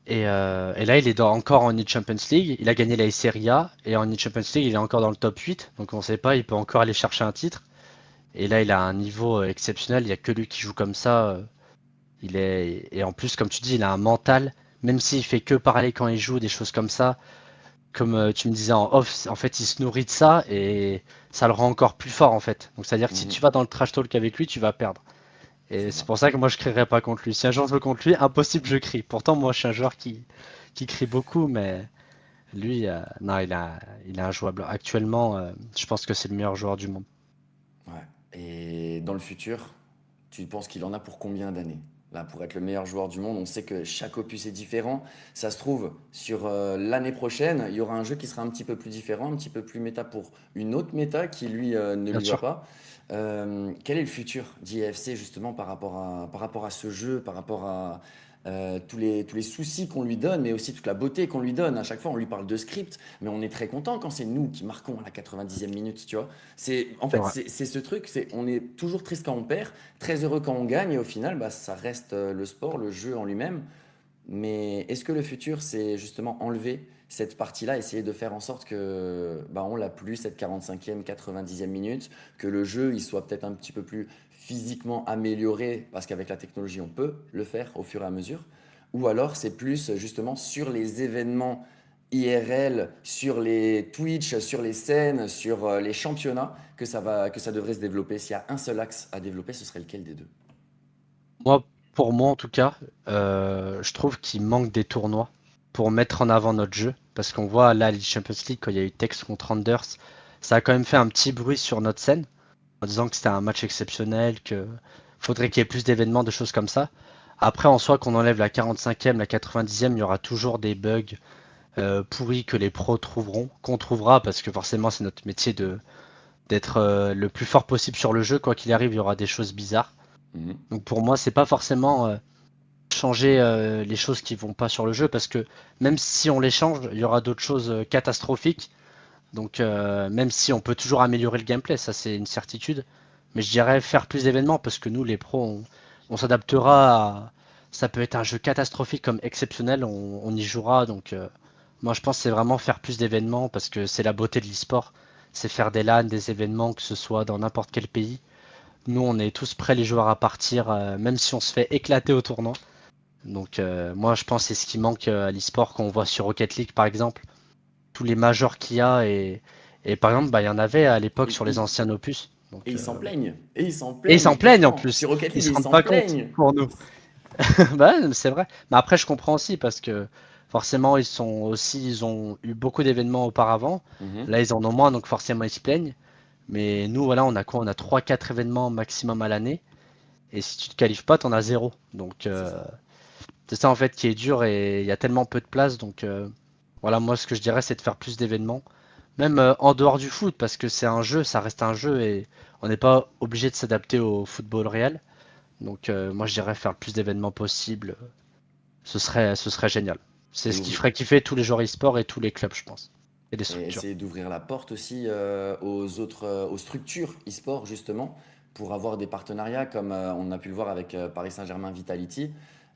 Et là, il est encore en e-Champions League. Il a gagné la Serie A. Et en e-Champions League, il est encore dans le top 8. Donc on ne sait pas, il peut encore aller chercher un titre. Et là, il a un niveau exceptionnel. Il n'y a que lui qui joue comme ça. Et en plus, comme tu dis, il a un mental. Même s'il fait que parler quand il joue, des choses comme ça. Comme tu me disais en off, en fait, il se nourrit de ça. Et ça le rend encore plus fort, en fait. Donc c'est-à-dire que si tu mhm, vas dans le trash talk avec lui, tu vas perdre. c'est Et c'est ça. pour ça que moi, je crierai pas contre lui. Si un jour je veux contre lui, impossible, je crie. Pourtant, moi, je suis un joueur qui crie beaucoup, mais lui, non, il est injouable. Actuellement, je pense que c'est le meilleur joueur du monde. Ouais. Et dans le futur, tu penses qu'il en a pour combien d'années? Là, pour être le meilleur joueur du monde, on sait que chaque opus est différent. Ça se trouve, sur l'année prochaine, il y aura un jeu qui sera un petit peu plus différent, un petit peu plus méta pour une autre méta qui, lui, ne Bien lui va sûr. pas. Quel est le futur d'IFC, justement, par rapport à ce jeu, par rapport à tous les soucis qu'on lui donne, mais aussi toute la beauté qu'on lui donne? À chaque fois, on lui parle de script, mais on est très content quand c'est nous qui marquons à la 90e minute, tu vois. En C'est fait, vrai. c'est ce truc, on est toujours triste quand on perd, très heureux quand on gagne, et au final, bah, ça reste le sport, le jeu en lui-même. Mais est-ce que le futur, c'est justement enlever cette partie-là, essayer de faire en sorte que bah, on l'a plus, cette 45e, 90e minute, que le jeu il soit peut-être un petit peu plus physiquement amélioré, parce qu'avec la technologie, on peut le faire au fur et à mesure, ou alors c'est plus justement sur les événements IRL, sur les Twitch, sur les scènes, sur les championnats, que ça devrait se développer. S'il y a un seul axe à développer, ce serait lequel des deux? Moi, pour moi en tout cas, je trouve qu'il manque des tournois pour mettre en avant notre jeu. Parce qu'on voit là, les Champions League, quand il y a eu Tex contre Anders, ça a quand même fait un petit bruit sur notre scène, en disant que c'était un match exceptionnel, que faudrait qu'il y ait plus d'événements, de choses comme ça. Après, en soi, qu'on enlève la 45e, la 90e, il y aura toujours des bugs pourris que les pros trouveront, qu'on trouvera, parce que forcément, c'est notre métier d'être le plus fort possible sur le jeu. Quoi qu'il arrive, il y aura des choses bizarres. Mhm. Donc pour moi, c'est pas forcément changer les choses qui vont pas sur le jeu, parce que même si on les change, il y aura d'autres choses catastrophiques. Donc même si on peut toujours améliorer le gameplay, ça c'est une certitude. Mais je dirais faire plus d'événements, parce que nous, les pros, on s'adaptera à... Ça peut être un jeu catastrophique comme exceptionnel, on y jouera. Donc moi je pense que c'est vraiment faire plus d'événements, parce que c'est la beauté de l'e-sport. C'est faire des LAN, des événements, que ce soit dans n'importe quel pays. Nous, on est tous prêts, les joueurs, à partir, même si on se fait éclater au tournoi. Donc moi je pense que c'est ce qui manque à l'e-sport qu'on voit sur Rocket League par exemple, tous les majors qu'il y a et par exemple bah, il y en avait à l'époque Et, sur les et- anciens opus. et Donc, ils s'en plaignent. Et ils s'en et ils s'en plaignent plaignent en pourtant. plus, Sur Rocket ils League, se ils rendent s'en pas compte plaignent. pour nous. Bah c'est vrai. Mais après je comprends aussi parce que forcément ils ont eu beaucoup d'événements auparavant. Mhm. Là ils en ont moins donc forcément ils se plaignent. Mais nous voilà on a quoi? On a trois quatre événements maximum à l'année. Et si tu te qualifies pas, t'en as zéro. Donc C'est ça. c'est ça en fait qui est dur et il y a tellement peu de place. Donc voilà, moi ce que je dirais c'est de faire plus d'événements. Même en dehors du foot, parce que c'est un jeu, ça reste un jeu et on n'est pas obligé de s'adapter au football réel. Donc moi je dirais faire le plus d'événements possible. Ce serait génial. C'est Et, ce qui ouvrir- ferait kiffer tous les joueurs e-sport et tous les clubs, je pense. Et les et structures. essayer d'ouvrir la porte aussi aux structures e-sport, justement, pour avoir des partenariats comme on a pu le voir avec Paris Saint-Germain Vitality.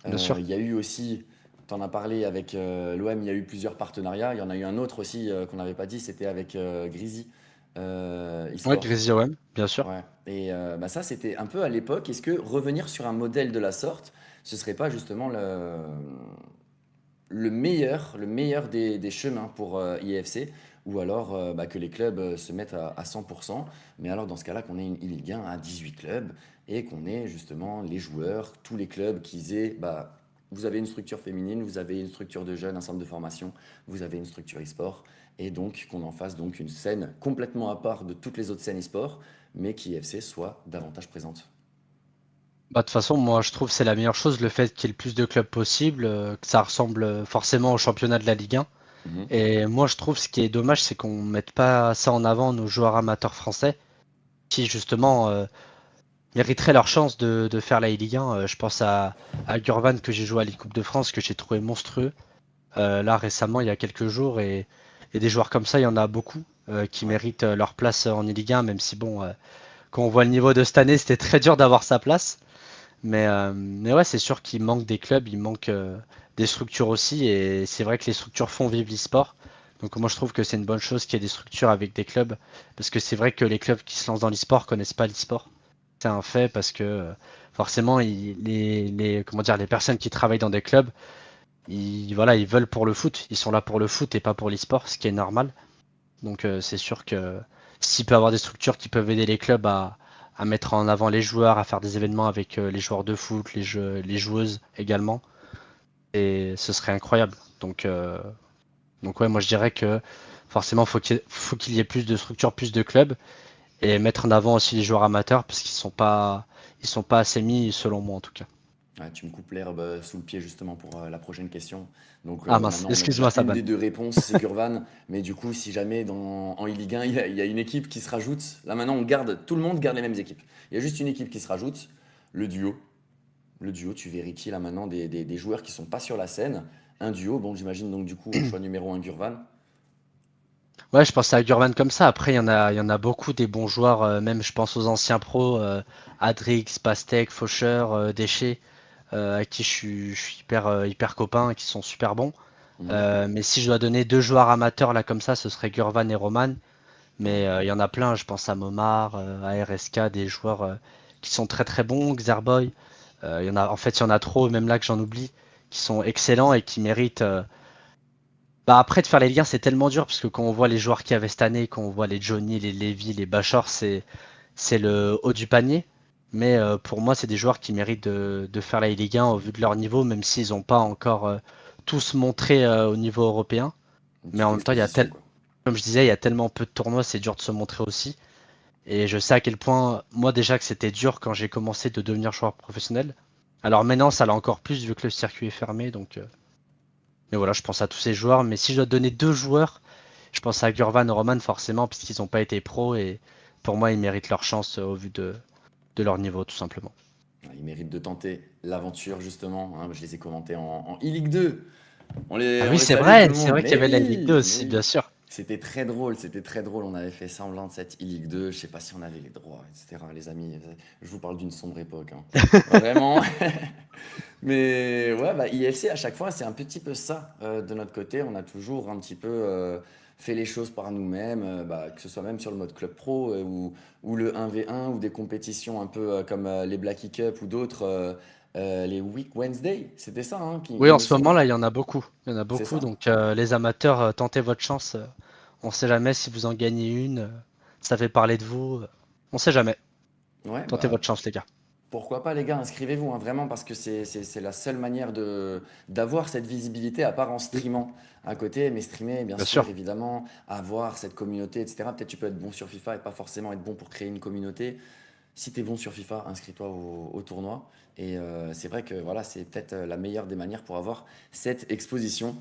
Bien sûr. Il y a eu aussi, tu en as parlé avec l'OM, il y a eu plusieurs partenariats. Il y en a eu un autre aussi qu'on n'avait pas dit, c'était avec Grizzly Ouais, e-sport. Grizzly OM, bien sûr. Ouais. Et bah ça, c'était un peu à l'époque. Est-ce que revenir sur un modèle de la sorte, ce serait pas justement le meilleur des chemins pour IFC? ou alors que les clubs se mettent à 100%, mais alors dans ce cas-là qu'on ait une Ligue 1 à 18 clubs et qu'on ait justement les joueurs, tous les clubs qui aient, vous avez une structure féminine, vous avez une structure de jeunes, un centre de formation, vous avez une structure e-sport, et donc qu'on en fasse donc une scène complètement à part de toutes les autres scènes e-sport, mais qu'IFC soit davantage présente. Bah, de toute façon, moi je trouve que c'est la meilleure chose, le fait qu'il y ait le plus de clubs possible, que ça ressemble forcément au championnat de la Ligue 1. Mhm. Et moi je trouve ce qui est dommage, c'est qu'on mette pas ça en avant nos joueurs amateurs français, qui justement mériteraient leur chance de faire la Ligue 1. Je pense à Gurvan que j'ai joué à la Coupe de France, que j'ai trouvé monstrueux. Là récemment, il y a quelques jours, et des joueurs comme ça, il y en a beaucoup qui Ouais. méritent leur place en Ligue 1, même si bon, quand on voit le niveau de cette année, c'était très dur d'avoir sa place. Mais ouais, c'est sûr qu'il manque des clubs, il manque des structures aussi, et c'est vrai que les structures font vivre l'e-sport. Donc moi je trouve que c'est une bonne chose qu'il y ait des structures avec des clubs, parce que c'est vrai que les clubs qui se lancent dans l'e-sport connaissent pas l'e-sport. C'est un fait parce que forcément comment dire, les personnes qui travaillent dans des clubs, voilà, ils veulent pour le foot, ils sont là pour le foot et pas pour l'e-sport, ce qui est normal. Donc c'est sûr que s'il peut y avoir des structures qui peuvent aider les clubs à mettre en avant les joueurs, à faire des événements avec les joueurs de foot, les joueuses également, et ce serait incroyable. Donc ouais, moi je dirais que forcément faut qu'il y ait plus de structures, plus de clubs, et mettre en avant aussi les joueurs amateurs parce ils sont pas assez mis selon moi en tout cas. Ouais, tu me coupes l'herbe sous le pied justement pour la prochaine question. Donc Ah mince, maintenant on a déjà excuse-moi une Saban. des deux réponses, c'est Gurvan. Mais du coup, si jamais en e-Ligue 1, il y a une équipe qui se rajoute, là maintenant tout le monde garde les mêmes équipes. Il y a juste une équipe qui se rajoute, le duo. Le duo, tu vérifies là maintenant des joueurs qui sont pas sur la scène. Un duo, bon j'imagine donc du coup choix numéro un Gurvan. Ouais, je pensais à Gurvan comme ça. Après, il y en a beaucoup des bons joueurs, même je pense aux anciens pros, Adrix, Pastek, Faucheur, Déchet, avec qui je suis hyper copain, qui sont super bons. Mhm. Mais si je dois donner deux joueurs amateurs là comme ça, ce serait Gurvan et Roman. Ouais. Mais il y en a plein, je pense à Momar, à RSK, des joueurs qui sont très très bons, Xerboy. En fait, il y en a trop, même là que j'en oublie, qui sont excellents et qui méritent. Bah après, de faire les liens, c'est tellement dur parce que quand on voit les joueurs qu'il y avait cette année, quand on voit les Johnny, les Levy, les Bachor, c'est le haut du panier. Mais pour moi, c'est des joueurs qui méritent de faire la Ligue 1 au vu de leur niveau, même s'ils n'ont pas encore tous montré au niveau européen. Une Mais en petite même temps, exposition quoi. comme je disais, il y a tellement peu de tournois, c'est dur de se montrer aussi. Et je sais à quel point, moi déjà, que c'était dur quand j'ai commencé de devenir joueur professionnel. Alors maintenant, ça l'est encore plus vu que le circuit est fermé. Mais voilà, je pense à tous ces joueurs. Mais si je dois donner deux joueurs, je pense à Gurvan et Roman forcément, puisqu'ils n'ont pas été pros. Et pour moi, ils méritent leur chance au vu de leur niveau, tout simplement. Ouais, ils méritent de tenter l'aventure justement, hein. Je les ai commentés en e-Ligue 2. Ah On oui, les salue tout le c'est monde. vrai qu'il y avait la Ligue 2 Mais aussi, bien oui. sûr. C'était très drôle, c'était très drôle. On avait fait semblant de cette e-Ligue 2. Je sais pas si on avait les droits, etc. Les amis, je vous parle d'une sombre époque, hein. Vraiment. Mais ouais, IFC à chaque fois, c'est un petit peu ça de notre côté. On a toujours un petit peu fait les choses par nous-mêmes, que ce soit même sur le mode club pro ou le 1v1 ou des compétitions un peu comme les Blackie Cup ou d'autres, les Week Wednesday. C'était ça, hein, Oui, il en me ce moment, semble. là, il y en a beaucoup. Il y en a C'est beaucoup. ça. Donc, les amateurs, tentez votre chance. On sait jamais si vous en gagnez une. Ça fait parler de vous. On sait jamais. Ouais, Tentez votre chance, les gars. pourquoi pas les gars, inscrivez-vous hein, vraiment parce que c'est la seule manière d'avoir cette visibilité à part en Oui, streamant à côté, mais streamer bien bien sûr sûr. évidemment, avoir cette communauté, etc. Peut-être tu peux être bon sur FIFA et pas forcément être bon pour créer une communauté. Si tu es bon sur FIFA, inscris-toi au tournoi. Et c'est vrai que voilà, c'est peut-être la meilleure des manières pour avoir cette exposition.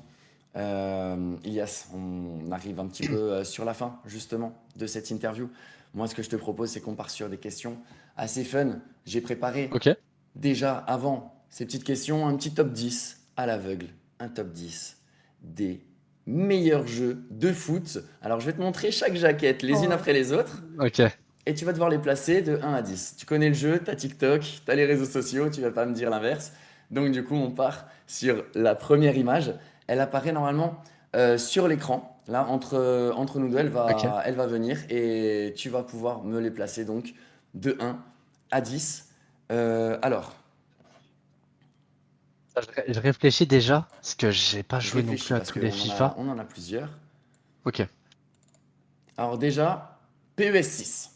Ilias, on arrive un petit peu sur la fin justement de cette interview. Moi, ce que je te propose, c'est qu'on part sur des questions assez fun. J'ai préparé Ok. déjà avant ces petites questions un petit top 10 à l'aveugle. Un top 10 des meilleurs jeux de foot. Alors, je vais te montrer chaque jaquette les unes Oh. après les autres Ok. et tu vas devoir les placer de 1 à 10. Tu connais le jeu, tu as TikTok, tu as les réseaux sociaux, tu vas pas me dire l'inverse. Donc, du coup, on part sur la première image. Elle apparaît normalement sur l'écran. Là, entre nous deux, Ok. elle va venir et tu vas pouvoir me les placer donc de 1 à 10. Alors, Je réfléchis déjà, parce que j'ai pas joué non réfléchis plus à parce tous les qu'on FIFA. on en a plusieurs. Ok. Alors déjà, PES 6.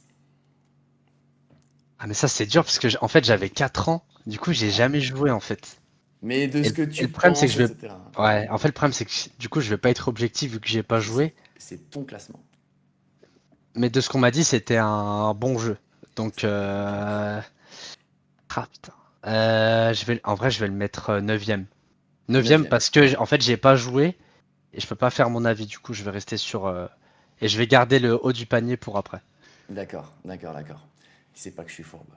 Ah mais ça c'est dur parce que en fait j'avais 4 ans, du coup j'ai Ouais. jamais joué en fait. Mais de ce que Et le tu problème c'est que penses, je vais... etc. Ouais, en fait le problème c'est que du coup je vais pas être objectif vu que j'ai pas Je sais, joué, c'est ton classement. mais de ce qu'on m'a dit c'était un bon jeu. Donc ah putain. En vrai je vais le mettre 9ème. 9ème Neuvième. parce que en fait j'ai pas joué et je peux pas faire mon avis, du coup je vais rester sur... Et je vais garder le haut du panier pour après. D'accord, d'accord, d'accord. C'est pas que je suis fourbe.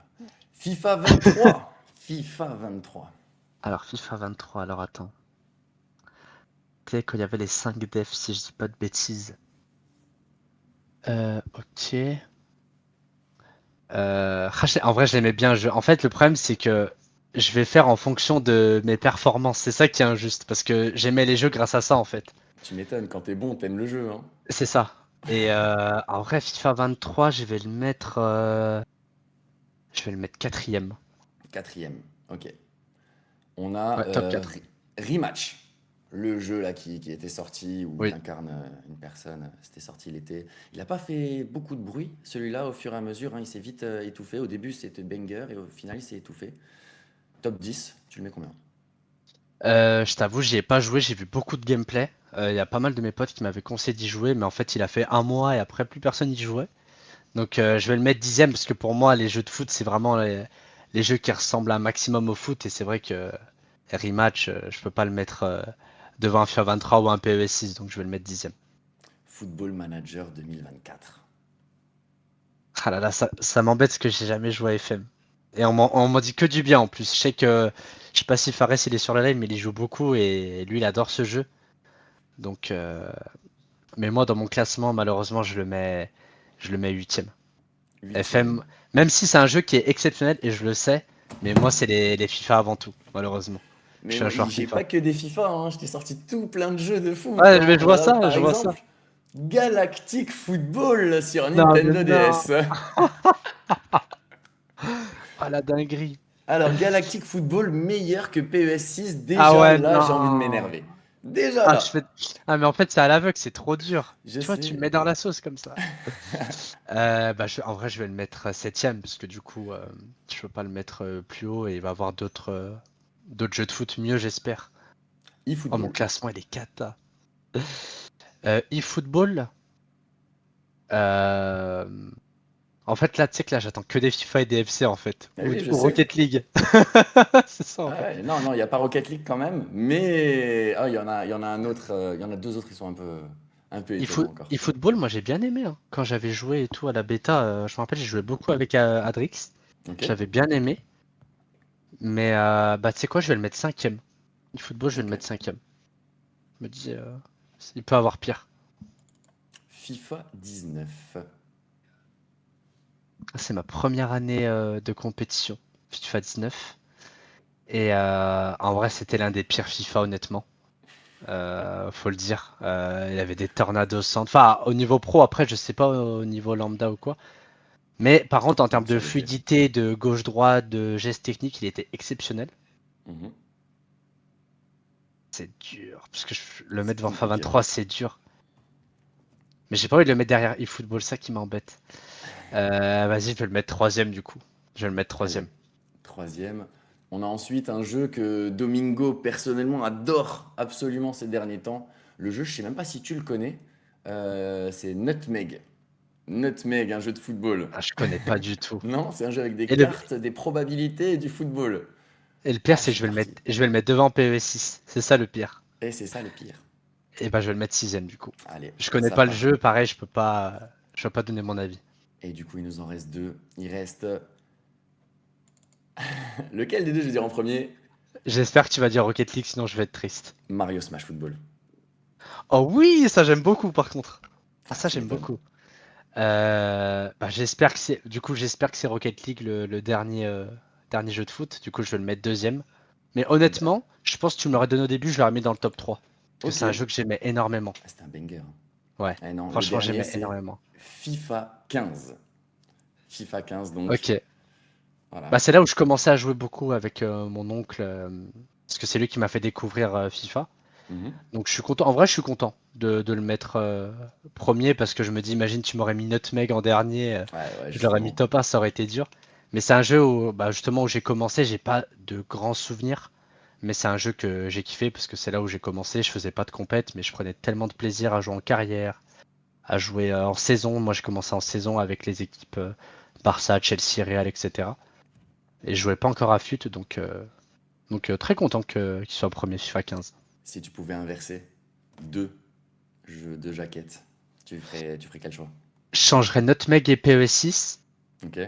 FIFA 23. FIFA 23. Alors FIFA 23, alors attends. Tu sais quand il y avait les 5 defs si je dis pas de bêtises. Ok. En vrai, je l'aimais bien. En fait, le problème, c'est que je vais faire en fonction de mes performances. C'est ça qui est injuste, parce que j'aimais les jeux grâce à ça, en fait. Tu m'étonnes, quand t'es bon, t'aimes le jeu, hein. C'est ça. Et en vrai, FIFA 23, je vais le mettre quatrième. Quatrième. Ok. On a Ouais, top 4. Rematch. Le jeu là qui était sorti où Oui. t'incarnes une personne. C'était sorti l'été. Il n'a pas fait beaucoup de bruit, celui-là, au fur et à mesure, hein. Il s'est vite étouffé. Au début, c'était banger et au final, il s'est étouffé. Top 10, tu le mets combien? Je t'avoue, j'y ai pas joué. J'ai vu beaucoup de gameplay. Il y a pas mal de mes potes qui m'avaient conseillé d'y jouer, mais en fait, il a fait un mois et après, plus personne n'y jouait. Donc je vais le mettre dixième parce que pour moi les jeux de foot c'est vraiment les jeux qui ressemblent un maximum au foot et c'est vrai que Rematch je peux pas le mettre devant un FIFA 23 ou un PES 6 donc je vais le mettre dixième. Football Manager 2024. Ah là là ça m'embête parce que j'ai jamais joué à FM. Et on m'en dit que du bien en plus. Je sais pas si Fares il est sur la live mais il y joue beaucoup et lui il adore ce jeu. Donc mais moi dans mon classement malheureusement je le mets huitième. Huitième. FM, même si c'est un jeu qui est exceptionnel, et je le sais, mais moi, c'est les FIFA avant tout, malheureusement. Je Mais suis un moi, joueur j'ai pas FIFA. que des FIFA, hein. Je t'ai sorti tout plein de jeux de foot, Ouais, hein. mais je vois Voilà, ça, par je vois ça. exemple, Galactic Football sur Non, mais Nintendo non. DS. Ah, la dinguerie. Alors, Galactic Football meilleur que PES 6, Ah déjà ouais, là, j'ai envie de non. m'énerver. Déjà Ah, là, mais en fait, c'est à l'aveugle, c'est trop dur. je Tu vois, tu me sais. mets dans la sauce comme ça. Bah, en vrai, je vais le mettre septième, parce que du coup, je peux pas le mettre plus haut, et il va y avoir d'autres jeux de foot mieux, j'espère. Oh, mon eFootball. classement, il est cata. eFootball, euh, en fait, là, tu sais que là, j'attends que des FIFA et des FC, en fait. Ah Ou, oui, je ou sais. Rocket League. C'est ça, en Ah fait. ouais, non, non, il n'y a pas Rocket League quand même, mais ah, il y en a un autre, il y en a deux autres qui sont un peu étonnants encore. eFootball, moi, j'ai bien aimé, hein. Quand j'avais joué et tout à la bêta, je me rappelle, j'ai joué beaucoup avec Adrix. Ok? J'avais bien aimé. Mais, bah, tu sais quoi, je vais le mettre cinquième. eFootball, je vais le Ok. mettre cinquième. Je me dis, il peut avoir pire. FIFA 19. C'est ma première année de compétition, FIFA 19. Et en vrai, c'était l'un des pires FIFA, honnêtement. Faut le dire. Il y avait des tornados sans... Enfin, au niveau pro, après, je sais pas au niveau lambda ou quoi. Mais par contre, en termes Donc de ça l'était. fluidité, de gauche-droite, de gestes techniques, il était exceptionnel. Mhm. C'est dur. Parce que le C'est mettre devant FIFA compliqué, hein. 23, c'est dur. Mais j'ai pas envie de le mettre derrière eFootball, ça qui m'embête. Vas-y, je vais le mettre troisième du coup. Je vais le mettre Allez, troisième. troisième. On a ensuite un jeu que Domingo personnellement adore absolument ces derniers temps. Le jeu, je sais même pas si tu le connais. C'est Nutmeg. Nutmeg, un jeu de football. Ah, je connais pas du tout. Non, c'est un jeu avec des Et le, cartes, des probabilités et du football. et le pire, Ah, c'est je que suis je vais le parti. mettre, je vais le mettre devant PES 6. C'est ça le pire. Et c'est ça le pire. Et bah, je vais le mettre sixième du coup. Allez, Je connais ça pas le part. jeu, pareil, je peux pas donner mon avis. Et du coup, il nous en reste deux. Il reste. Lequel des deux je vais dire en premier? J'espère que tu vas dire Rocket League, sinon je vais être triste. Mario Smash Football. Oh oui, ça j'aime beaucoup par contre. Ah Ah, ça tu j'aime m'étonnes. beaucoup. Bah, j'espère que c'est Rocket League le dernier jeu de foot. Du coup, je vais le mettre deuxième. Mais Eh ben, honnêtement, je pense que tu me l'aurais donné au début, je l'aurais mis dans le top 3. Parce que ok. c'est un jeu que j'aimais énormément. Ah, c'était un banger, hein. Ouais, Eh non, le franchement, dernier, j'aimais c'est énormément. FIFA 15. FIFA 15, donc, Ok. Bah, voilà. c'est là où je commençais à jouer beaucoup avec mon oncle. Parce que c'est lui qui m'a fait découvrir FIFA. Mhm. Donc je suis content. En vrai, je suis content de le mettre premier parce que je me dis, imagine, tu m'aurais mis Nutmeg en dernier, Ouais, ouais, je l'aurais mis justement. top 1, ça aurait été dur. Mais c'est un jeu où, bah, justement, où j'ai commencé, j'ai pas de grands souvenirs. Mais c'est un jeu que j'ai kiffé parce que c'est là où j'ai commencé. Je faisais pas de compète, mais je prenais tellement de plaisir à jouer en carrière, à jouer en saison. Moi, j'ai commencé en saison avec les équipes Barça, Chelsea, Real, etc. Et je jouais pas encore à FUT, donc très content qu'il soit premier FIFA 15. Si tu pouvais inverser deux jeux, deux jaquettes, tu ferais quel choix? Je changerais Nutmeg et PES6. Ok.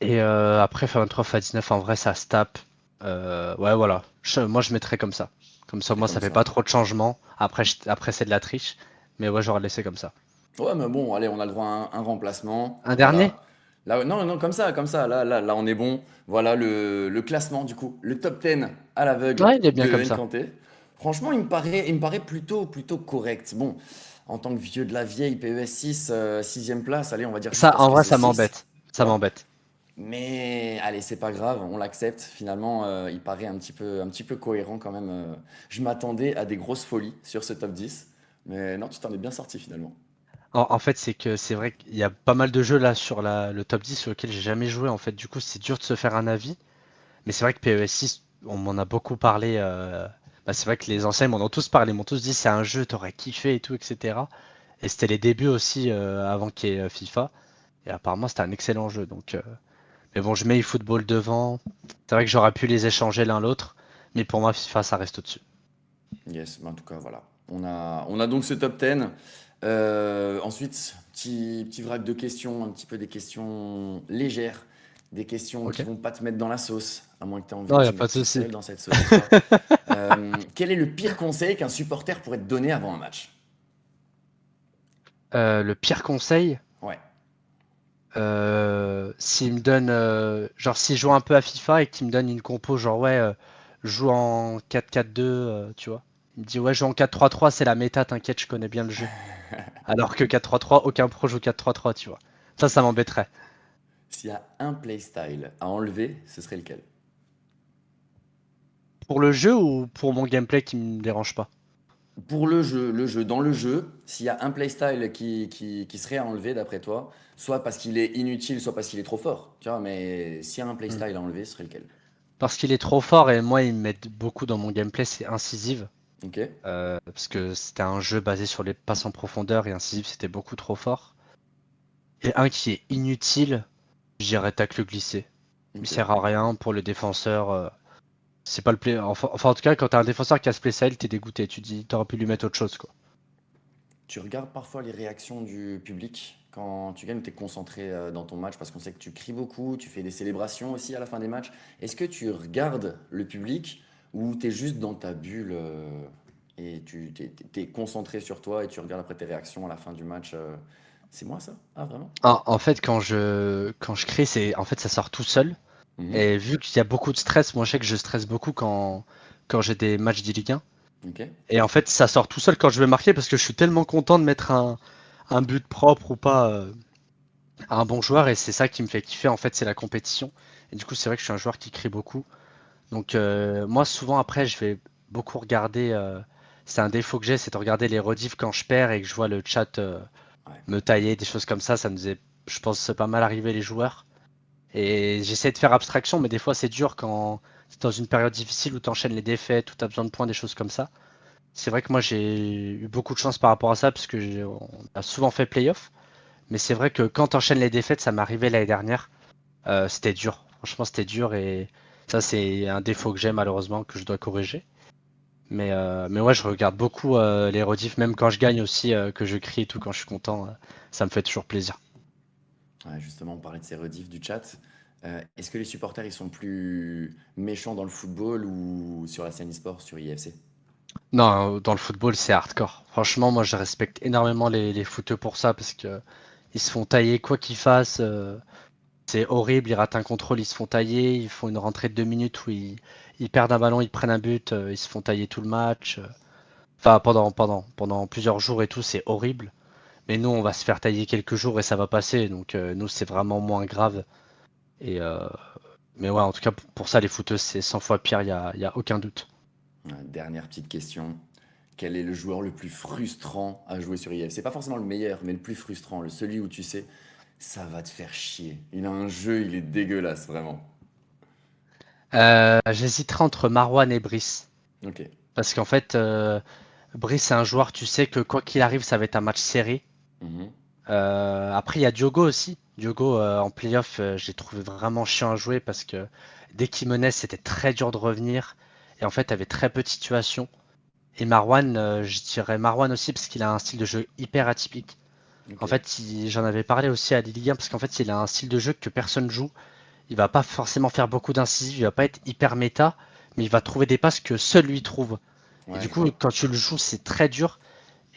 Et après, x23, x19, en vrai, ça se tape. Ouais, voilà. Moi, je mettrais comme ça. Comme ça, Ferais moi, comme ça fait ça. pas trop de changements. Après, c'est de la triche. Mais ouais, j'aurais laissé comme ça. Ouais, mais bon, allez, on a le droit à un remplacement. Un dernier? Voilà. Là, non, non, comme ça, comme ça. Là, on est bon. Voilà le classement, du coup. Le top 10 à l'aveugle Ouais, il est bien de comme ça. Nkanté. Franchement, il me paraît plutôt correct. Bon, en tant que vieux de la vieille, PES 6, 6 place, allez, on va dire Ça, juste parce en que vrai, c'est ça 6, m'embête. tu Ça vois. m'embête. Mais allez, c'est pas grave, on l'accepte. Finalement, il paraît un petit peu cohérent quand même. Je m'attendais à des grosses folies sur ce top 10. Mais non, tu t'en es bien sorti finalement. En fait, c'est que c'est vrai qu'il y a pas mal de jeux là sur le top 10 sur lesquels j'ai jamais joué. En fait, du coup, c'est dur de se faire un avis. Mais c'est vrai que PES6, on m'en a beaucoup parlé. Bah, c'est vrai que les anciens m'en ont tous parlé, m'ont tous dit c'est un jeu, t'aurais kiffé et tout, etc. Et c'était les débuts aussi avant qu'il y ait FIFA. Et apparemment, c'était un excellent jeu. Mais bon, je mets eFootball devant. C'est vrai que j'aurais pu les échanger l'un l'autre. Mais pour moi, FIFA, ça reste au-dessus. Yes, mais en tout cas, voilà. On a donc ce top 10. Ensuite, petit vrac de questions, un petit peu des questions légères, des questions Ok? qui vont pas te mettre dans la sauce, à moins que tu aies envie Non, de il n'y t'y a pas mettre de tout souci. seul dans cette sauce, tu vois. Quel est le pire conseil qu'un supporter pourrait te donner avant un match? Le pire conseil, Ouais. s'il me donne, genre, s'il joue un peu à FIFA et qu'il me donne une compo, genre, ouais, joue en 4-4-2, tu vois. Il me dit, ouais, joue en 4-3-3, c'est la méta, t'inquiète, je connais bien le jeu. Alors que 4-3-3, aucun pro joue 4-3-3, tu vois. Ça m'embêterait. S'il y a un playstyle à enlever, ce serait lequel? Pour le jeu ou pour mon gameplay qui me dérange pas? Pour dans le jeu, s'il y a un playstyle qui serait à enlever d'après toi, soit parce qu'il est inutile, soit parce qu'il est trop fort, tu vois, mais s'il y a un Hmm. playstyle à enlever, ce serait lequel? Parce qu'il est trop fort et moi, il m'aide beaucoup dans mon gameplay, c'est Incisive. Ok? Parce que c'était un jeu basé sur les passes en profondeur et Incisive, c'était beaucoup trop fort. Et un qui est inutile, j'irais tacle glissé. Il Ok. sert à rien pour le défenseur. C'est pas le play. Enfin, en tout cas, quand t'as un défenseur qui a ce playstyle, t'es dégoûté. Tu dis, t'aurais pu lui mettre autre chose, quoi. Tu regardes parfois les réactions du public quand tu gagnes ou tu es concentré dans ton match parce qu'on sait que tu cries beaucoup, tu fais des célébrations aussi à la fin des matchs. Est-ce que tu regardes le public ou tu es juste dans ta bulle et tu t'es concentré sur toi et tu regardes après tes réactions à la fin du match c'est moi ça? Ah vraiment? En fait, quand je crie, en fait, ça sort tout seul. Mhm. Et vu qu'il y a beaucoup de stress, moi, je sais que je stresse beaucoup quand j'ai des matchs de Ligue 1. Ok. Et en fait, ça sort tout seul quand je vais marquer parce que je suis tellement content de mettre un but propre ou pas à un bon joueur. Et c'est ça qui me fait kiffer, en fait, c'est la compétition. Et du coup, c'est vrai que je suis un joueur qui crie beaucoup. Donc moi souvent après je vais beaucoup regarder, c'est un défaut que j'ai, c'est de regarder les rediffs quand je perds et que je vois le chat Ouais. me tailler, des choses comme ça me faisait, je pense, pas mal arriver les joueurs. Et j'essaie de faire abstraction, mais des fois c'est dur quand c'est dans une période difficile où tu enchaînes les défaites, où tu as besoin de points, des choses comme ça. C'est vrai que moi j'ai eu beaucoup de chance par rapport à ça, parce que on a souvent fait playoff, mais c'est vrai que quand tu enchaînes les défaites, ça m'est arrivé l'année dernière, c'était dur. Franchement c'était dur et ça c'est un défaut que j'ai malheureusement que je dois corriger. Mais ouais, je regarde beaucoup les rediffs, même quand je gagne aussi, que je crie et tout quand je suis content, ça me fait toujours plaisir. Ouais, justement, on parlait de ces rediffs du chat. Est-ce que les supporters ils sont plus méchants dans le football ou sur la scène e-sport, sur IFC? Non, dans le football, c'est hardcore. Franchement, moi, je respecte énormément les footeux pour ça parce que ils se font tailler quoi qu'ils fassent. C'est horrible, ils ratent un contrôle, ils se font tailler. Ils font une rentrée de 2 minutes où ils perdent un ballon, ils prennent un but, ils se font tailler tout le match. Enfin, pendant plusieurs jours et tout, c'est horrible. Mais nous, on va se faire tailler quelques jours et ça va passer. Donc, nous, c'est vraiment moins grave. Et, mais ouais, en tout cas, pour ça, les footeux, c'est 100 fois pire, y a aucun doute. Dernière petite question. Quel est le joueur le plus frustrant à jouer sur IF? C'est pas forcément le meilleur, mais le plus frustrant, celui où tu sais, ça va te faire chier. Il a un jeu, il est dégueulasse, vraiment. J'hésiterais entre Marwan et Brice. Ok. Parce qu'en fait, Brice, c'est un joueur, tu sais que quoi qu'il arrive, ça va être un match serré. Mhm. Après, il y a Diogo aussi. Diogo, en playoff, j'ai trouvé vraiment chiant à jouer parce que dès qu'il menait, c'était très dur de revenir. Et en fait, il avait très peu de situations. Et Marwan, je dirais Marwan aussi parce qu'il a un style de jeu hyper atypique. Ok. En fait, j'en avais parlé aussi à Ligue 1 parce qu'en fait, il a un style de jeu que personne joue. Il va pas forcément faire beaucoup d'incisives, il va pas être hyper méta, mais il va trouver des passes que seul lui trouve. Et du Ouais. coup, quand tu le joues, c'est très dur.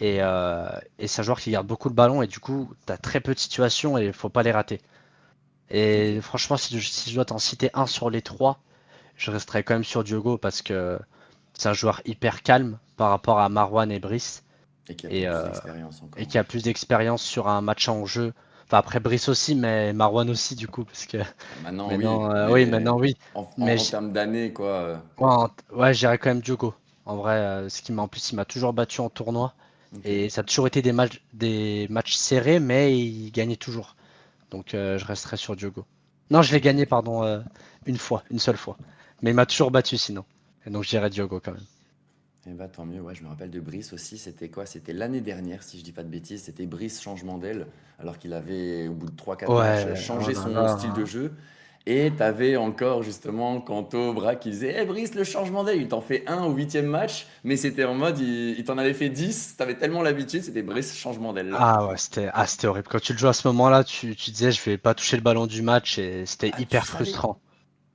Et c'est un joueur qui garde beaucoup le ballon et du coup, tu as très peu de situations et il faut pas les rater. Ok. Et franchement, si je dois t'en citer un sur les trois, je resterai quand même sur Diogo parce que c'est un joueur hyper calme par rapport à Marwan et Brice Et qui a et, peut-être plus euh, d'expérience et encore. qui a plus d'expérience sur un match en jeu. Enfin, après Brice aussi, mais Marwan aussi du coup, parce que Maintenant, oui, maintenant, oui, mais maintenant oui. Mais en termes d'années, quoi. ouais, ouais, j'irais quand même Diogo. En vrai, en plus, il m'a toujours battu en tournoi. Ok. Et ça a toujours été des matchs serrés, mais il gagnait toujours. Donc je resterai sur Diogo. Non, je l'ai Ok, gagné, ok. pardon, une fois, une seule fois. Mais il m'a toujours battu sinon. Et donc j'irai Diogo quand même. Eh bah tant mieux, ouais, je me rappelle de Brice aussi, c'était quoi? C'était l'année dernière, si je dis pas de bêtises, c'était Brice changement d'aile, alors qu'il avait, au bout de 3 4 matchs, Ouais, oh changé là son style de là. jeu. Et t'avais encore justement Kanto, Bra qui disait Eh Brice, le changement d'aile, il t'en fait un au 8e match, mais c'était en mode, il t'en avait fait 10, t'avais tellement l'habitude, c'était Brice changement d'aile. Ah ouais, c'était horrible. Quand tu le joues à ce moment-là, tu disais je vais pas toucher le ballon du match et c'était Ah, hyper frustrant.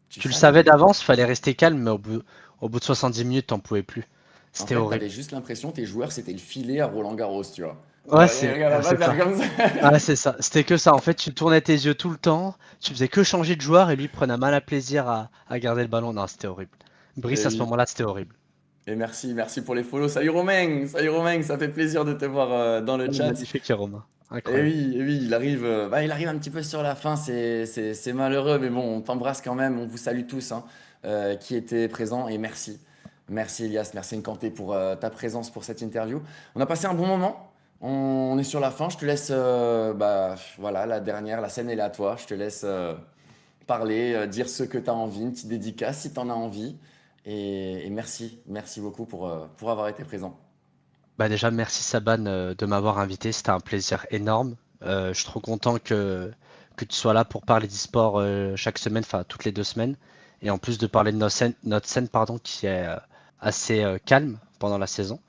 tu Tu le savais? savais d'avance, fallait rester calme, mais au bout de 70 minutes, t'en pouvais plus. En C'était fait, horrible. t'avais juste l'impression, tes joueurs, c'était le filet à Roland Garros, tu vois. Ouais, Regarde, on va c'est faire ça. comme ça. Ouais, c'est ça. C'était que ça. En fait, tu tournais tes yeux tout le temps, tu faisais que changer de joueur et lui prenait un malin plaisir à garder le ballon. Non, c'était horrible. Brice, Et à ce oui. moment-là, c'était horrible. Et merci pour les follow. Salut Romain, ça fait plaisir de te voir dans le chat. Magnifique, Romain. Incroyable. Et oui, il arrive un petit peu sur la fin, c'est malheureux, mais bon, on t'embrasse quand même, on vous salue tous hein, qui étaient présents et merci. Merci Elias, merci Nkanté pour ta présence pour cette interview. On a passé un bon moment, on est sur la fin, je te laisse, voilà, la dernière, la scène elle est à toi, je te laisse parler, dire ce que tu as envie, une petite dédicace si tu en as envie. Et merci beaucoup pour avoir été présent. Bah déjà, merci Saban de m'avoir invité. C'était un plaisir énorme. Je suis trop content que tu sois là pour parler d'e-sport chaque semaine, enfin toutes les 2 semaines. Et en plus de parler de notre scène pardon, qui est assez calme pendant la saison.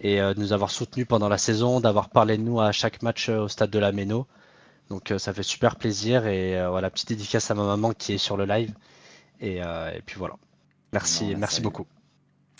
Et de nous avoir soutenus pendant la saison, d'avoir parlé de nous à chaque match au stade de la Méno. Donc ça fait super plaisir. Et voilà, petite dédicace à ma maman qui est sur le live. Et puis voilà. Eh ben, on Merci, la merci salue. beaucoup.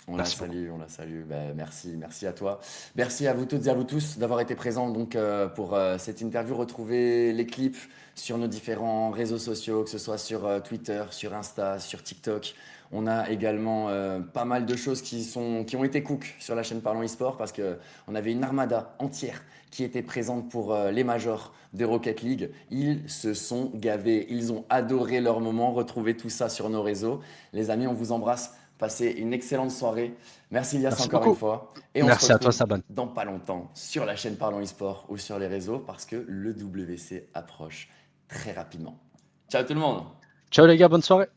On la Merci beaucoup. salue, on la salue. Ben, merci à toi. Merci à vous toutes et à vous tous d'avoir été présents donc, pour cette interview. Retrouvez les clips sur nos différents réseaux sociaux, que ce soit sur Twitter, sur Insta, sur TikTok. On a également pas mal de choses qui ont été cook sur la chaîne Parlons eSport parce qu'on avait une armada entière qui était présente pour les majors de Rocket League. Ils se sont gavés, ils ont adoré leur moment. Retrouvez tout ça sur nos réseaux. Les amis, on vous embrasse. Passez une excellente soirée. Merci Elias Merci encore une beaucoup. fois. Et on se Merci à toi, retrouve Saban. dans pas longtemps sur la chaîne Parlons eSport ou sur les réseaux parce que le WC approche très rapidement. Ciao tout le monde. Ciao les gars, bonne soirée.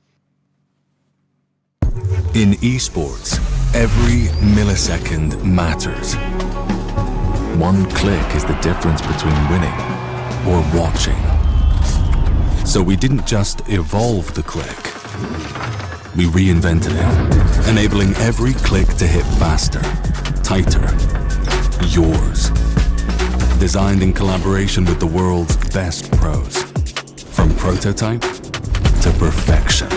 In esports, every millisecond matters. One click is the difference between winning or watching. So we didn't just evolve the click, we reinvented it, enabling every click to hit faster, tighter, yours. Designed in collaboration with the world's best pros. From prototype to perfection.